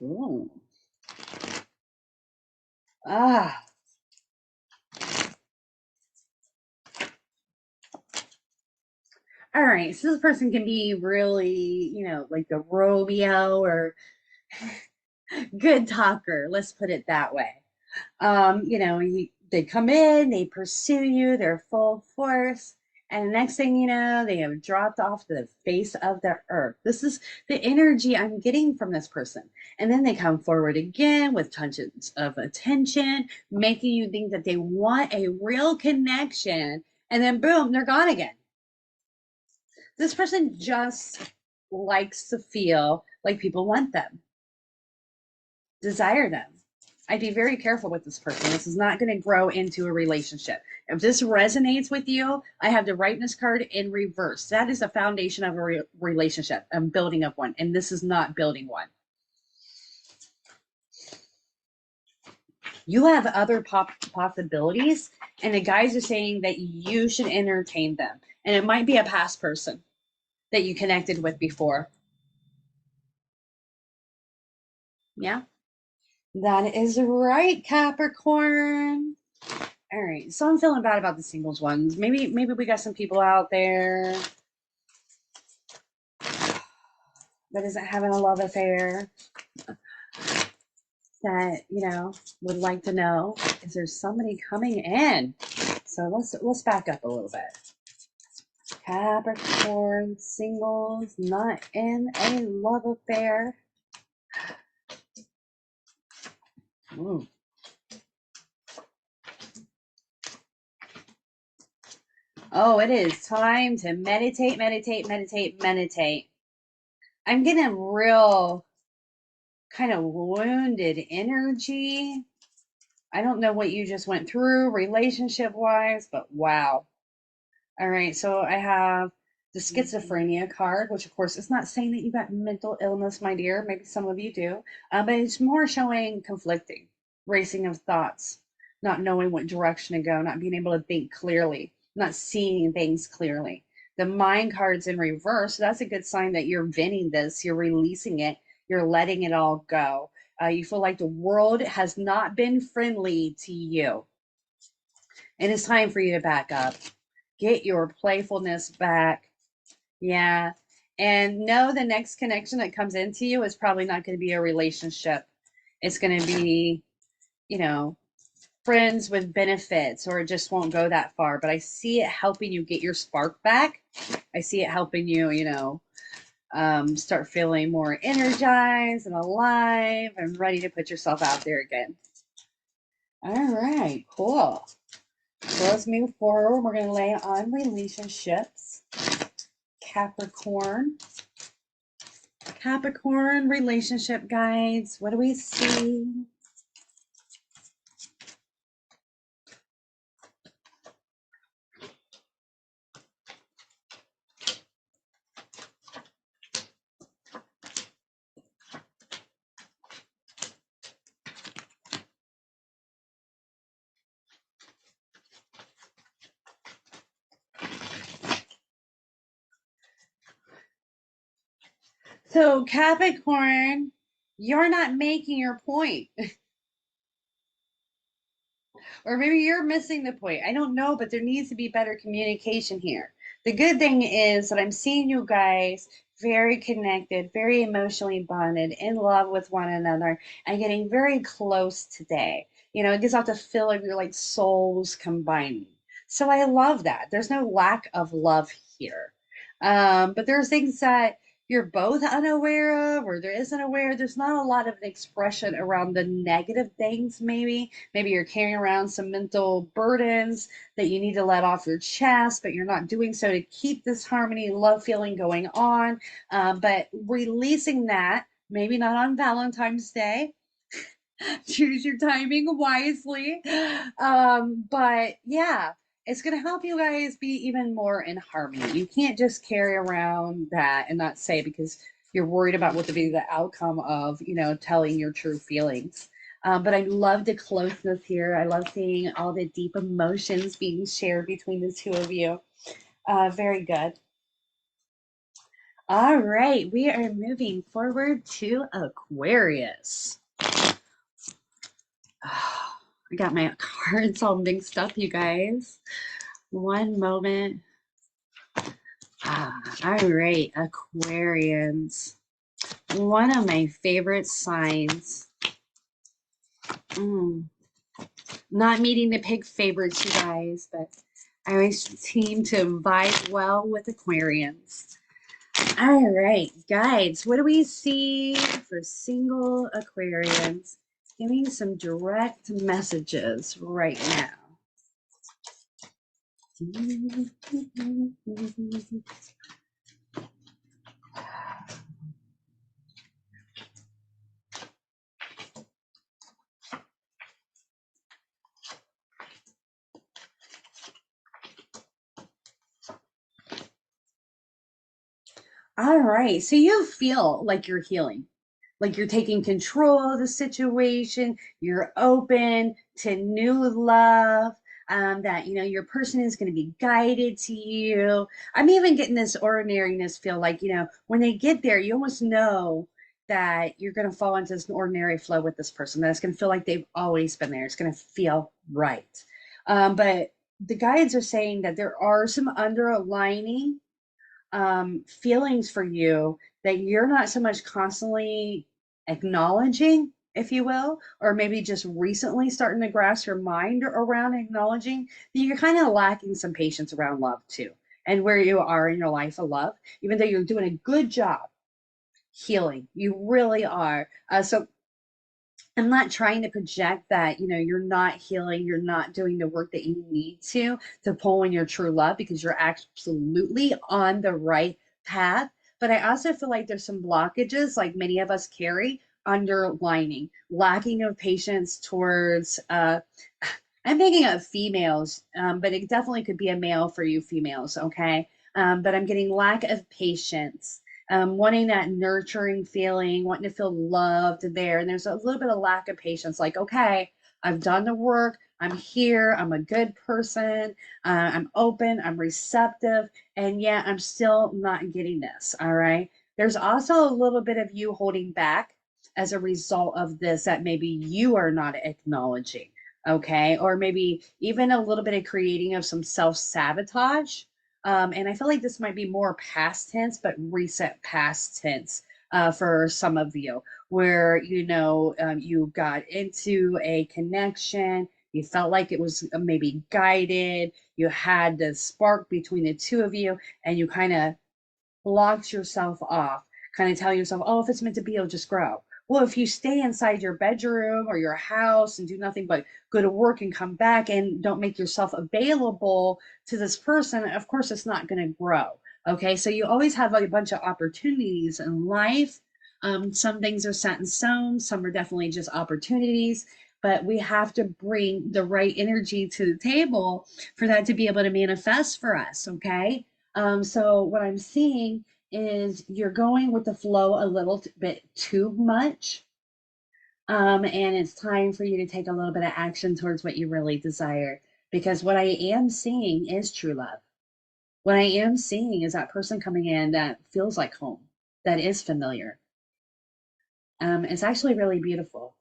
Ooh. Ah. All right, so this person can be really, like the Romeo or good talker. Let's put it that way. They come in, they pursue you, they're full force, and the next thing you know, they have dropped off the face of the earth. This is the energy I'm getting from this person. And then they come forward again with tons of attention, making you think that they want a real connection, and then boom, they're gone again. This person just likes to feel like people want them, desire them. I'd be very careful with this person. This is not going to grow into a relationship. If this resonates with you, I have the rightness card in reverse. That is the foundation of a relationship and building of one. And this is not building one. You have other possibilities, and the guys are saying that you should entertain them. And it might be a past person that you connected with before. Yeah. That is right, Capricorn. All right, so I'm feeling bad about the singles ones. Maybe we got some people out there that isn't having a love affair that would like to know, is there somebody coming in? So let's back up a little bit. Capricorn singles, not in a love affair. Ooh. Oh, it is time to meditate, meditate, meditate, meditate. I'm getting real kind of wounded energy. I don't know what you just went through relationship wise, but wow. All right, so I have the schizophrenia card, which of course is not saying that you got mental illness, my dear. Maybe some of you do, but it's more showing conflicting, racing of thoughts, not knowing what direction to go, not being able to think clearly, not seeing things clearly. The mind card's in reverse, so that's a good sign that you're venting this, you're releasing it, you're letting it all go. You feel like the world has not been friendly to you. And it's time for you to back up. Get your playfulness back. Yeah. And know the next connection that comes into you is probably not going to be a relationship. It's going to be, friends with benefits, or it just won't go that far. But I see it helping you get your spark back. I see it helping you, start feeling more energized and alive and ready to put yourself out there again. All right, cool. So let's move forward. We're going to lay on relationships. Capricorn. Capricorn relationship guides. What do we see? So, Capricorn, you're not making your point. Or maybe you're missing the point. I don't know, but there needs to be better communication here. The good thing is that I'm seeing you guys very connected, very emotionally bonded, in love with one another, and getting very close today. You know, it gives out the feel of your like souls combining. So I love that. There's no lack of love here. But there's things that you're both unaware of, or there isn't aware. There's not a lot of expression around the negative things, maybe. Maybe you're carrying around some mental burdens that you need to let off your chest, but you're not doing so to keep this harmony, love feeling going on. But releasing that, maybe not on Valentine's Day. Choose your timing wisely. But yeah, it's going to help you guys be even more in harmony. You can't just carry around that and not say because you're worried about what to be the outcome of, telling your true feelings. But I love the closeness here. I love seeing all the deep emotions being shared between the two of you. Very good. All right, we are moving forward to Aquarius. I got my cards all mixed up, you guys. One moment. All right, Aquarians. One of my favorite signs. Not meeting the pig favorites, you guys, but I always seem to vibe well with Aquarians. All right, guides, what do we see for single Aquarians? Give me some direct messages right now. All right. So you feel like you're healing, like you're taking control of the situation. You're open to new love. That your person is going to be guided to you. I'm even getting this ordinariness feel like when they get there, you almost know that you're going to fall into this ordinary flow with this person. That it's going to feel like they've always been there. It's going to feel right. But the guides are saying that there are some underlining feelings for you that you're not so much constantly acknowledging, if you will, or maybe just recently starting to grasp your mind around acknowledging that you're kind of lacking some patience around love too, and where you are in your life of love, even though you're doing a good job healing. You really are. So I'm not trying to project that, you're not healing, you're not doing the work that you need to pull in your true love because you're absolutely on the right path. But I also feel like there's some blockages, like many of us carry, underlining, lacking of patience towards I'm thinking of females, but it definitely could be a male for you females, okay? But I'm getting lack of patience, wanting that nurturing feeling, wanting to feel loved there. And there's a little bit of lack of patience, like, okay, I've done the work. I'm here. I'm a good person. I'm open. I'm receptive. And yet I'm still not getting this. All right. There's also a little bit of you holding back as a result of this that maybe you are not acknowledging. Okay. Or maybe even a little bit of creating of some self sabotage. And I feel like this might be more past tense, but recent past tense for some of you, where you got into a connection, you felt like it was maybe guided, you had the spark between the two of you, and you kind of blocks yourself off, kind of tell yourself, oh, if it's meant to be, it'll just grow. Well, if you stay inside your bedroom or your house and do nothing but go to work and come back and don't make yourself available to this person, of course, it's not going to grow. Okay. So you always have like a bunch of opportunities in life. Some things are set in stone, some are definitely just opportunities, but we have to bring the right energy to the table for that to be able to manifest for us. Okay. So what I'm seeing is you're going with the flow a little bit too much. And it's time for you to take a little bit of action towards what you really desire. Because what I am seeing is true love. What I am seeing is that person coming in that feels like home. that is familiar. It's actually really beautiful.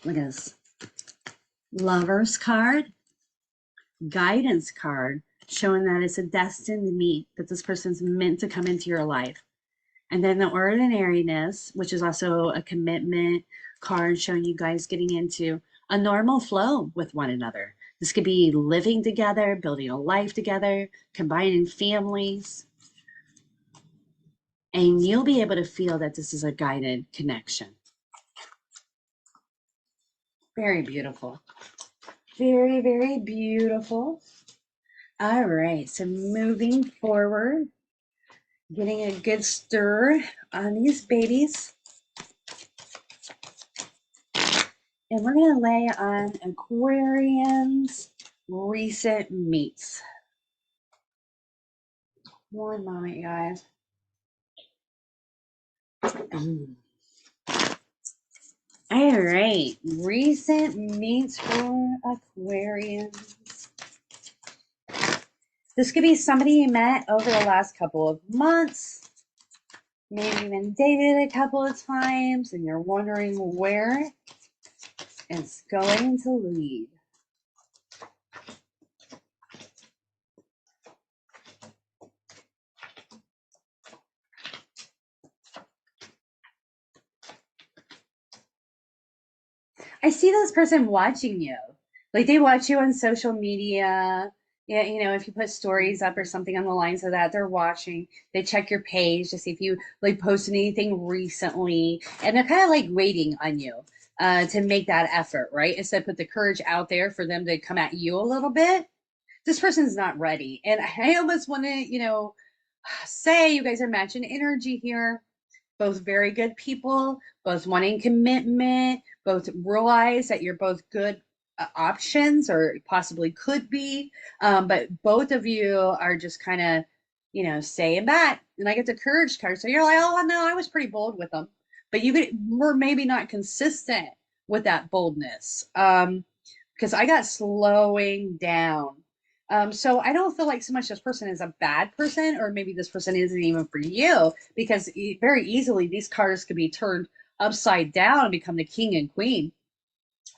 Look at this Lover's card, guidance card, showing that it's a destined meet, that this person's meant to come into your life. And then the ordinariness, which is also a commitment card showing you guys getting into a normal flow with one another. This could be living together, building a life together, combining families, and you'll be able to feel that this is a guided connection. Very beautiful. Very, very beautiful. All right, so moving forward, getting a good stir on these babies. And we're going to lay on Aquarians recent meets. One moment, guys. All right, recent meets for Aquarians. This could be somebody you met over the last couple of months, maybe even dated a couple of times, and you're wondering where it's going to lead. I see this person watching you. Like they watch you on social media. Yeah, you know, if you put stories up or something on the lines of that, they're watching. They check your page to see if you like posted anything recently. And they're kind of like waiting on you to make that effort, right? Instead, put the courage out there for them to come at you a little bit. This person's not ready. And I almost want to, say you guys are matching energy here, both very good people, both wanting commitment, both realize that you're both good options or possibly could be. But both of you are just kind of, saying that. And I get the courage card. So you're like, oh, no, I was pretty bold with them. But were maybe not consistent with that boldness. Because I got slowing down. So I don't feel like so much this person is a bad person, or maybe this person isn't even for you, because very easily these cards could be turned upside down and become the king and queen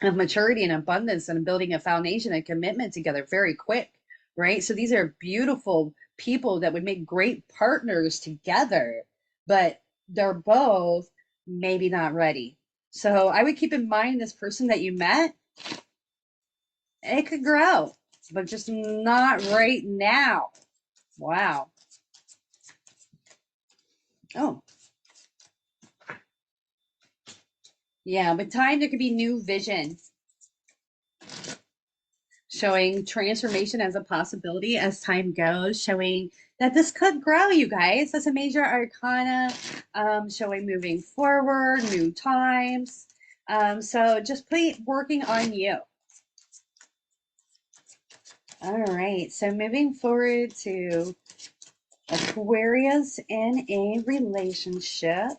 of maturity and abundance and building a foundation and commitment together very quick, right? So these are beautiful people that would make great partners together, but they're both maybe not ready. So I would keep in mind this person that you met, it could grow, but just not right now. Wow. Oh, yeah. With time, there could be new vision, showing transformation as a possibility as time goes, showing that this could grow, you guys. That's a major arcana, showing moving forward, new times. So just working on you. All right. So moving forward to Aquarius in a relationship.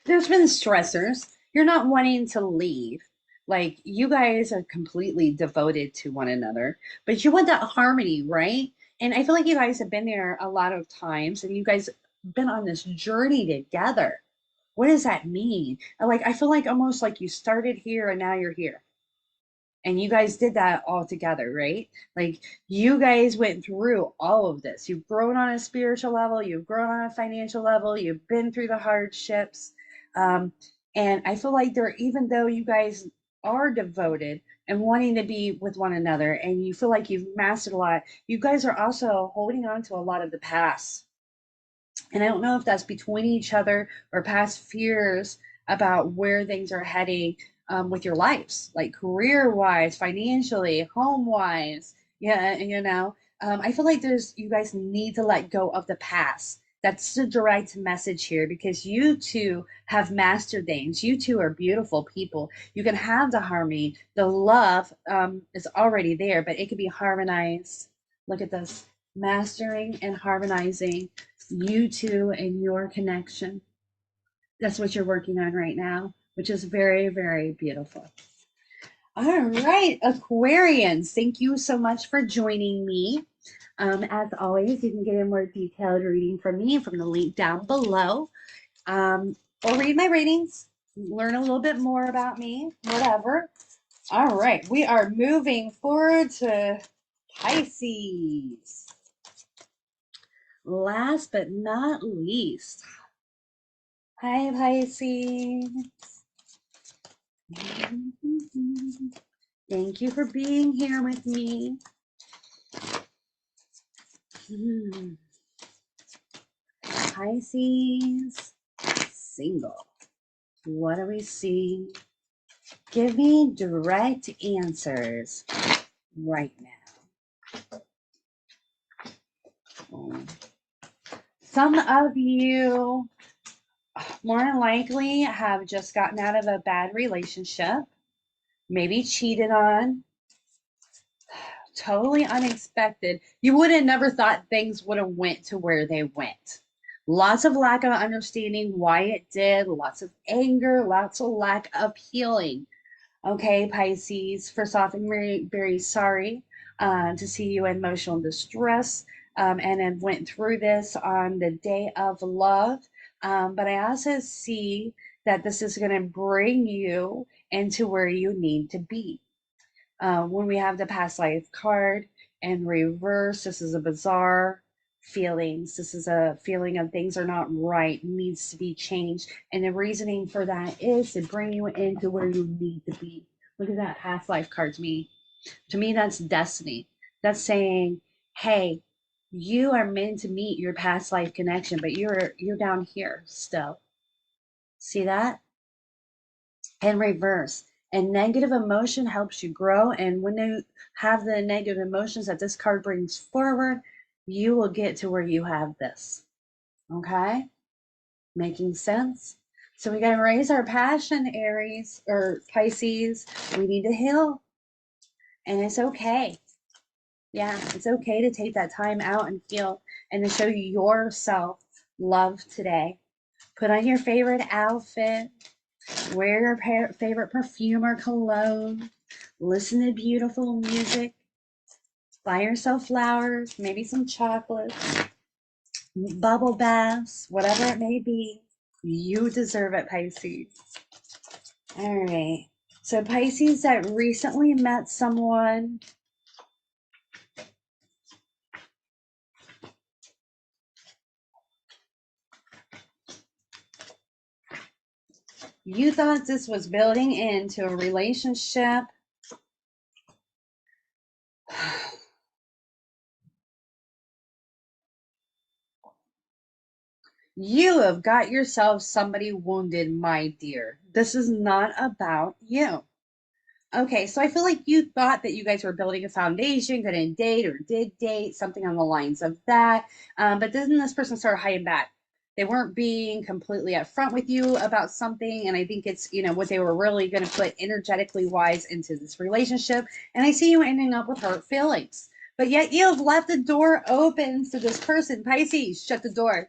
There's been stressors. You're not wanting to leave. Like you guys are completely devoted to one another, but you want that harmony, right? And I feel like you guys have been there a lot of times and you guys been on this journey together. What does that mean? Like I feel like almost like you started here and now you're here. And you guys did that all together, right? Like you guys went through all of this. You've grown on a spiritual level, you've grown on a financial level, you've been through the hardships. Um, and I feel like even though you guys are devoted and wanting to be with one another, and you feel like you've mastered a lot, you guys are also holding on to a lot of the past. And I don't know if that's between each other or past fears about where things are heading with your lives, like career wise, financially, home wise. Yeah, I feel like you guys need to let go of the past. That's the direct message here because you two have mastered things. You two are beautiful people. You can have the harmony. The love is already there, but it can be harmonized. Look at this. mastering and harmonizing you two and your connection. That's what you're working on right now, which is very, very beautiful. All right, Aquarians, thank you so much for joining me. As always, you can get a more detailed reading from me from the link down below, or read my readings, learn a little bit more about me, whatever. All right, we are moving forward to Pisces. Last but not least, hi Pisces. Thank you for being here with me. Pisces, single. What do we see? Give me direct answers right now. Some of you more than likely have just gotten out of a bad relationship, maybe cheated on, totally unexpected. You would have never thought things would have went to where they went. Lots of lack of understanding why it did, lots of anger, lots of lack of healing. Okay, Pisces, first off, I'm very, very sorry to see you in emotional distress, and I went through this on the day of love. But I also see that this is going to bring you into where you need to be. When we have the past life card in reverse, this is a bizarre feelings. This is a feeling of things are not right, needs to be changed. And the reasoning for that is to bring you into where you need to be. Look at that past life card to me. To me, that's destiny. That's saying, hey, you are meant to meet your past life connection, but you're down here still. See that? And reverse. And negative emotion helps you grow. And when you have the negative emotions that this card brings forward, you will get to where you have this. Okay? Making sense? So we got to raise our passion, Aries or Pisces. We need to heal. And it's okay. Yeah, it's okay to take that time out and heal and to show yourself love today. Put on your favorite outfit. Wear your favorite perfume or cologne. Listen to beautiful music. Buy yourself flowers, maybe some chocolates, bubble baths, whatever it may be. You deserve it, Pisces. All right. So Pisces that recently met someone. You thought this was building into a relationship. You have got yourself somebody wounded, my dear. This is not about you. Okay, so I feel like you thought that you guys were building a foundation, gonna date or did date, something on the lines of that. But then this person started hiding back. They weren't being completely upfront with you about something. And I think it's, what they were really going to put energetically wise into this relationship. And I see you ending up with hurt feelings. But yet you have left the door open to this person. Pisces, shut the door.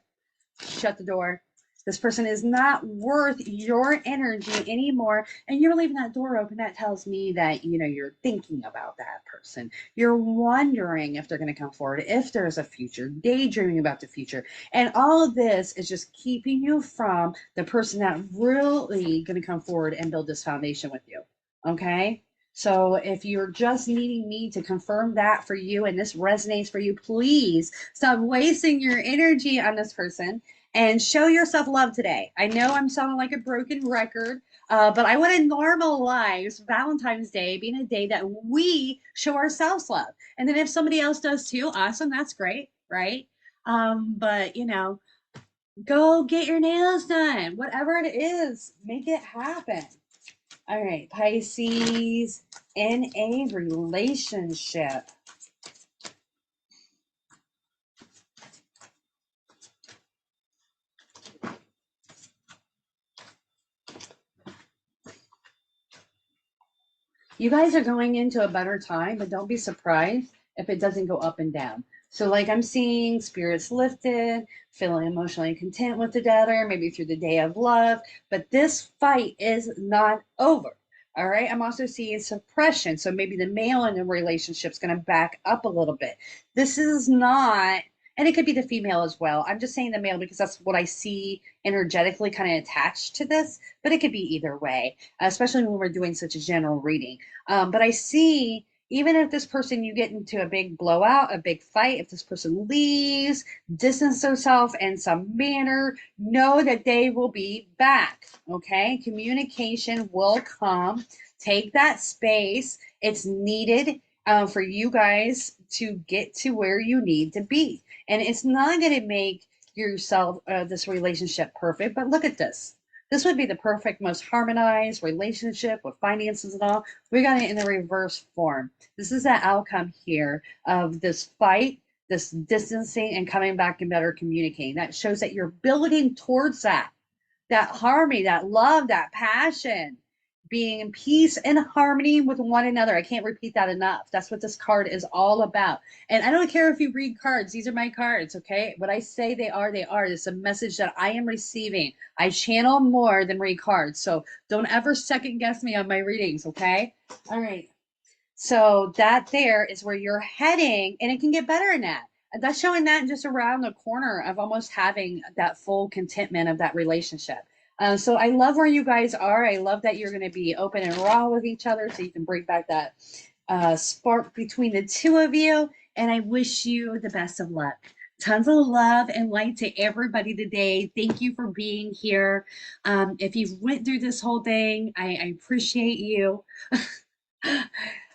Shut the door. This person is not worth your energy anymore. And you're leaving that door open. That tells me that, you're thinking about that person. You're wondering if they're going to come forward, if there's a future, daydreaming about the future. And all of this is just keeping you from the person that really going to come forward and build this foundation with you. Okay? So if you're just needing me to confirm that for you and this resonates for you, please stop wasting your energy on this person and show yourself love today. I know I'm sounding like a broken record, but I want to normalize Valentine's Day being a day that we show ourselves love. And then if somebody else does too, awesome, that's great, right? But go get your nails done. Whatever it is, make it happen. All right, Pisces, in a relationship. You guys are going into a better time, but don't be surprised if it doesn't go up and down. So, like, I'm seeing spirits lifted, feeling emotionally content with the other, maybe through the day of love. But this fight is not over. All right. I'm also seeing suppression. So maybe the male in the relationship is going to back up a little bit. This is not, and it could be the female as well. I'm just saying the male because that's what I see energetically kind of attached to this, but it could be either way, especially when we're doing such a general reading. But I see even if this person you get into a big blowout, a big fight, if this person leaves, distance themselves in some manner, know that they will be back. Okay. Communication will come. Take that space. It's needed for you guys to get to where you need to be. And it's not going to make yourself, this relationship perfect, but look at this. This would be the perfect, most harmonized relationship with finances and all. We got it in the reverse form. This is the outcome here of this fight, this distancing, and coming back and better communicating. That shows that you're building towards that harmony, that love, that passion, being in peace and harmony with one another. I can't repeat that enough. That's what this card is all about. And I don't care if you read cards, these are my cards, okay? What I say they are, they are. It's a message that I am receiving. I channel more than read cards. So don't ever second guess me on my readings, okay? All right. So that there is where you're heading, and it can get better than that. And that's showing that just around the corner of almost having that full contentment of that relationship. So I love where you guys are. I love that you're going to be open and raw with each other, so you can bring back that spark between the two of you. And I wish you the best of luck. Tons of love and light to everybody today. Thank you for being here. If you've went through this whole thing, I appreciate you.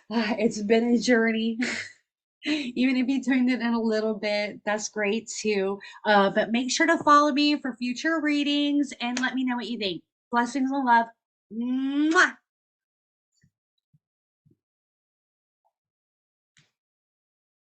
It's been a journey. Even if you tuned it in a little bit, that's great too. But make sure to follow me for future readings and let me know what you think. Blessings and love. Mwah!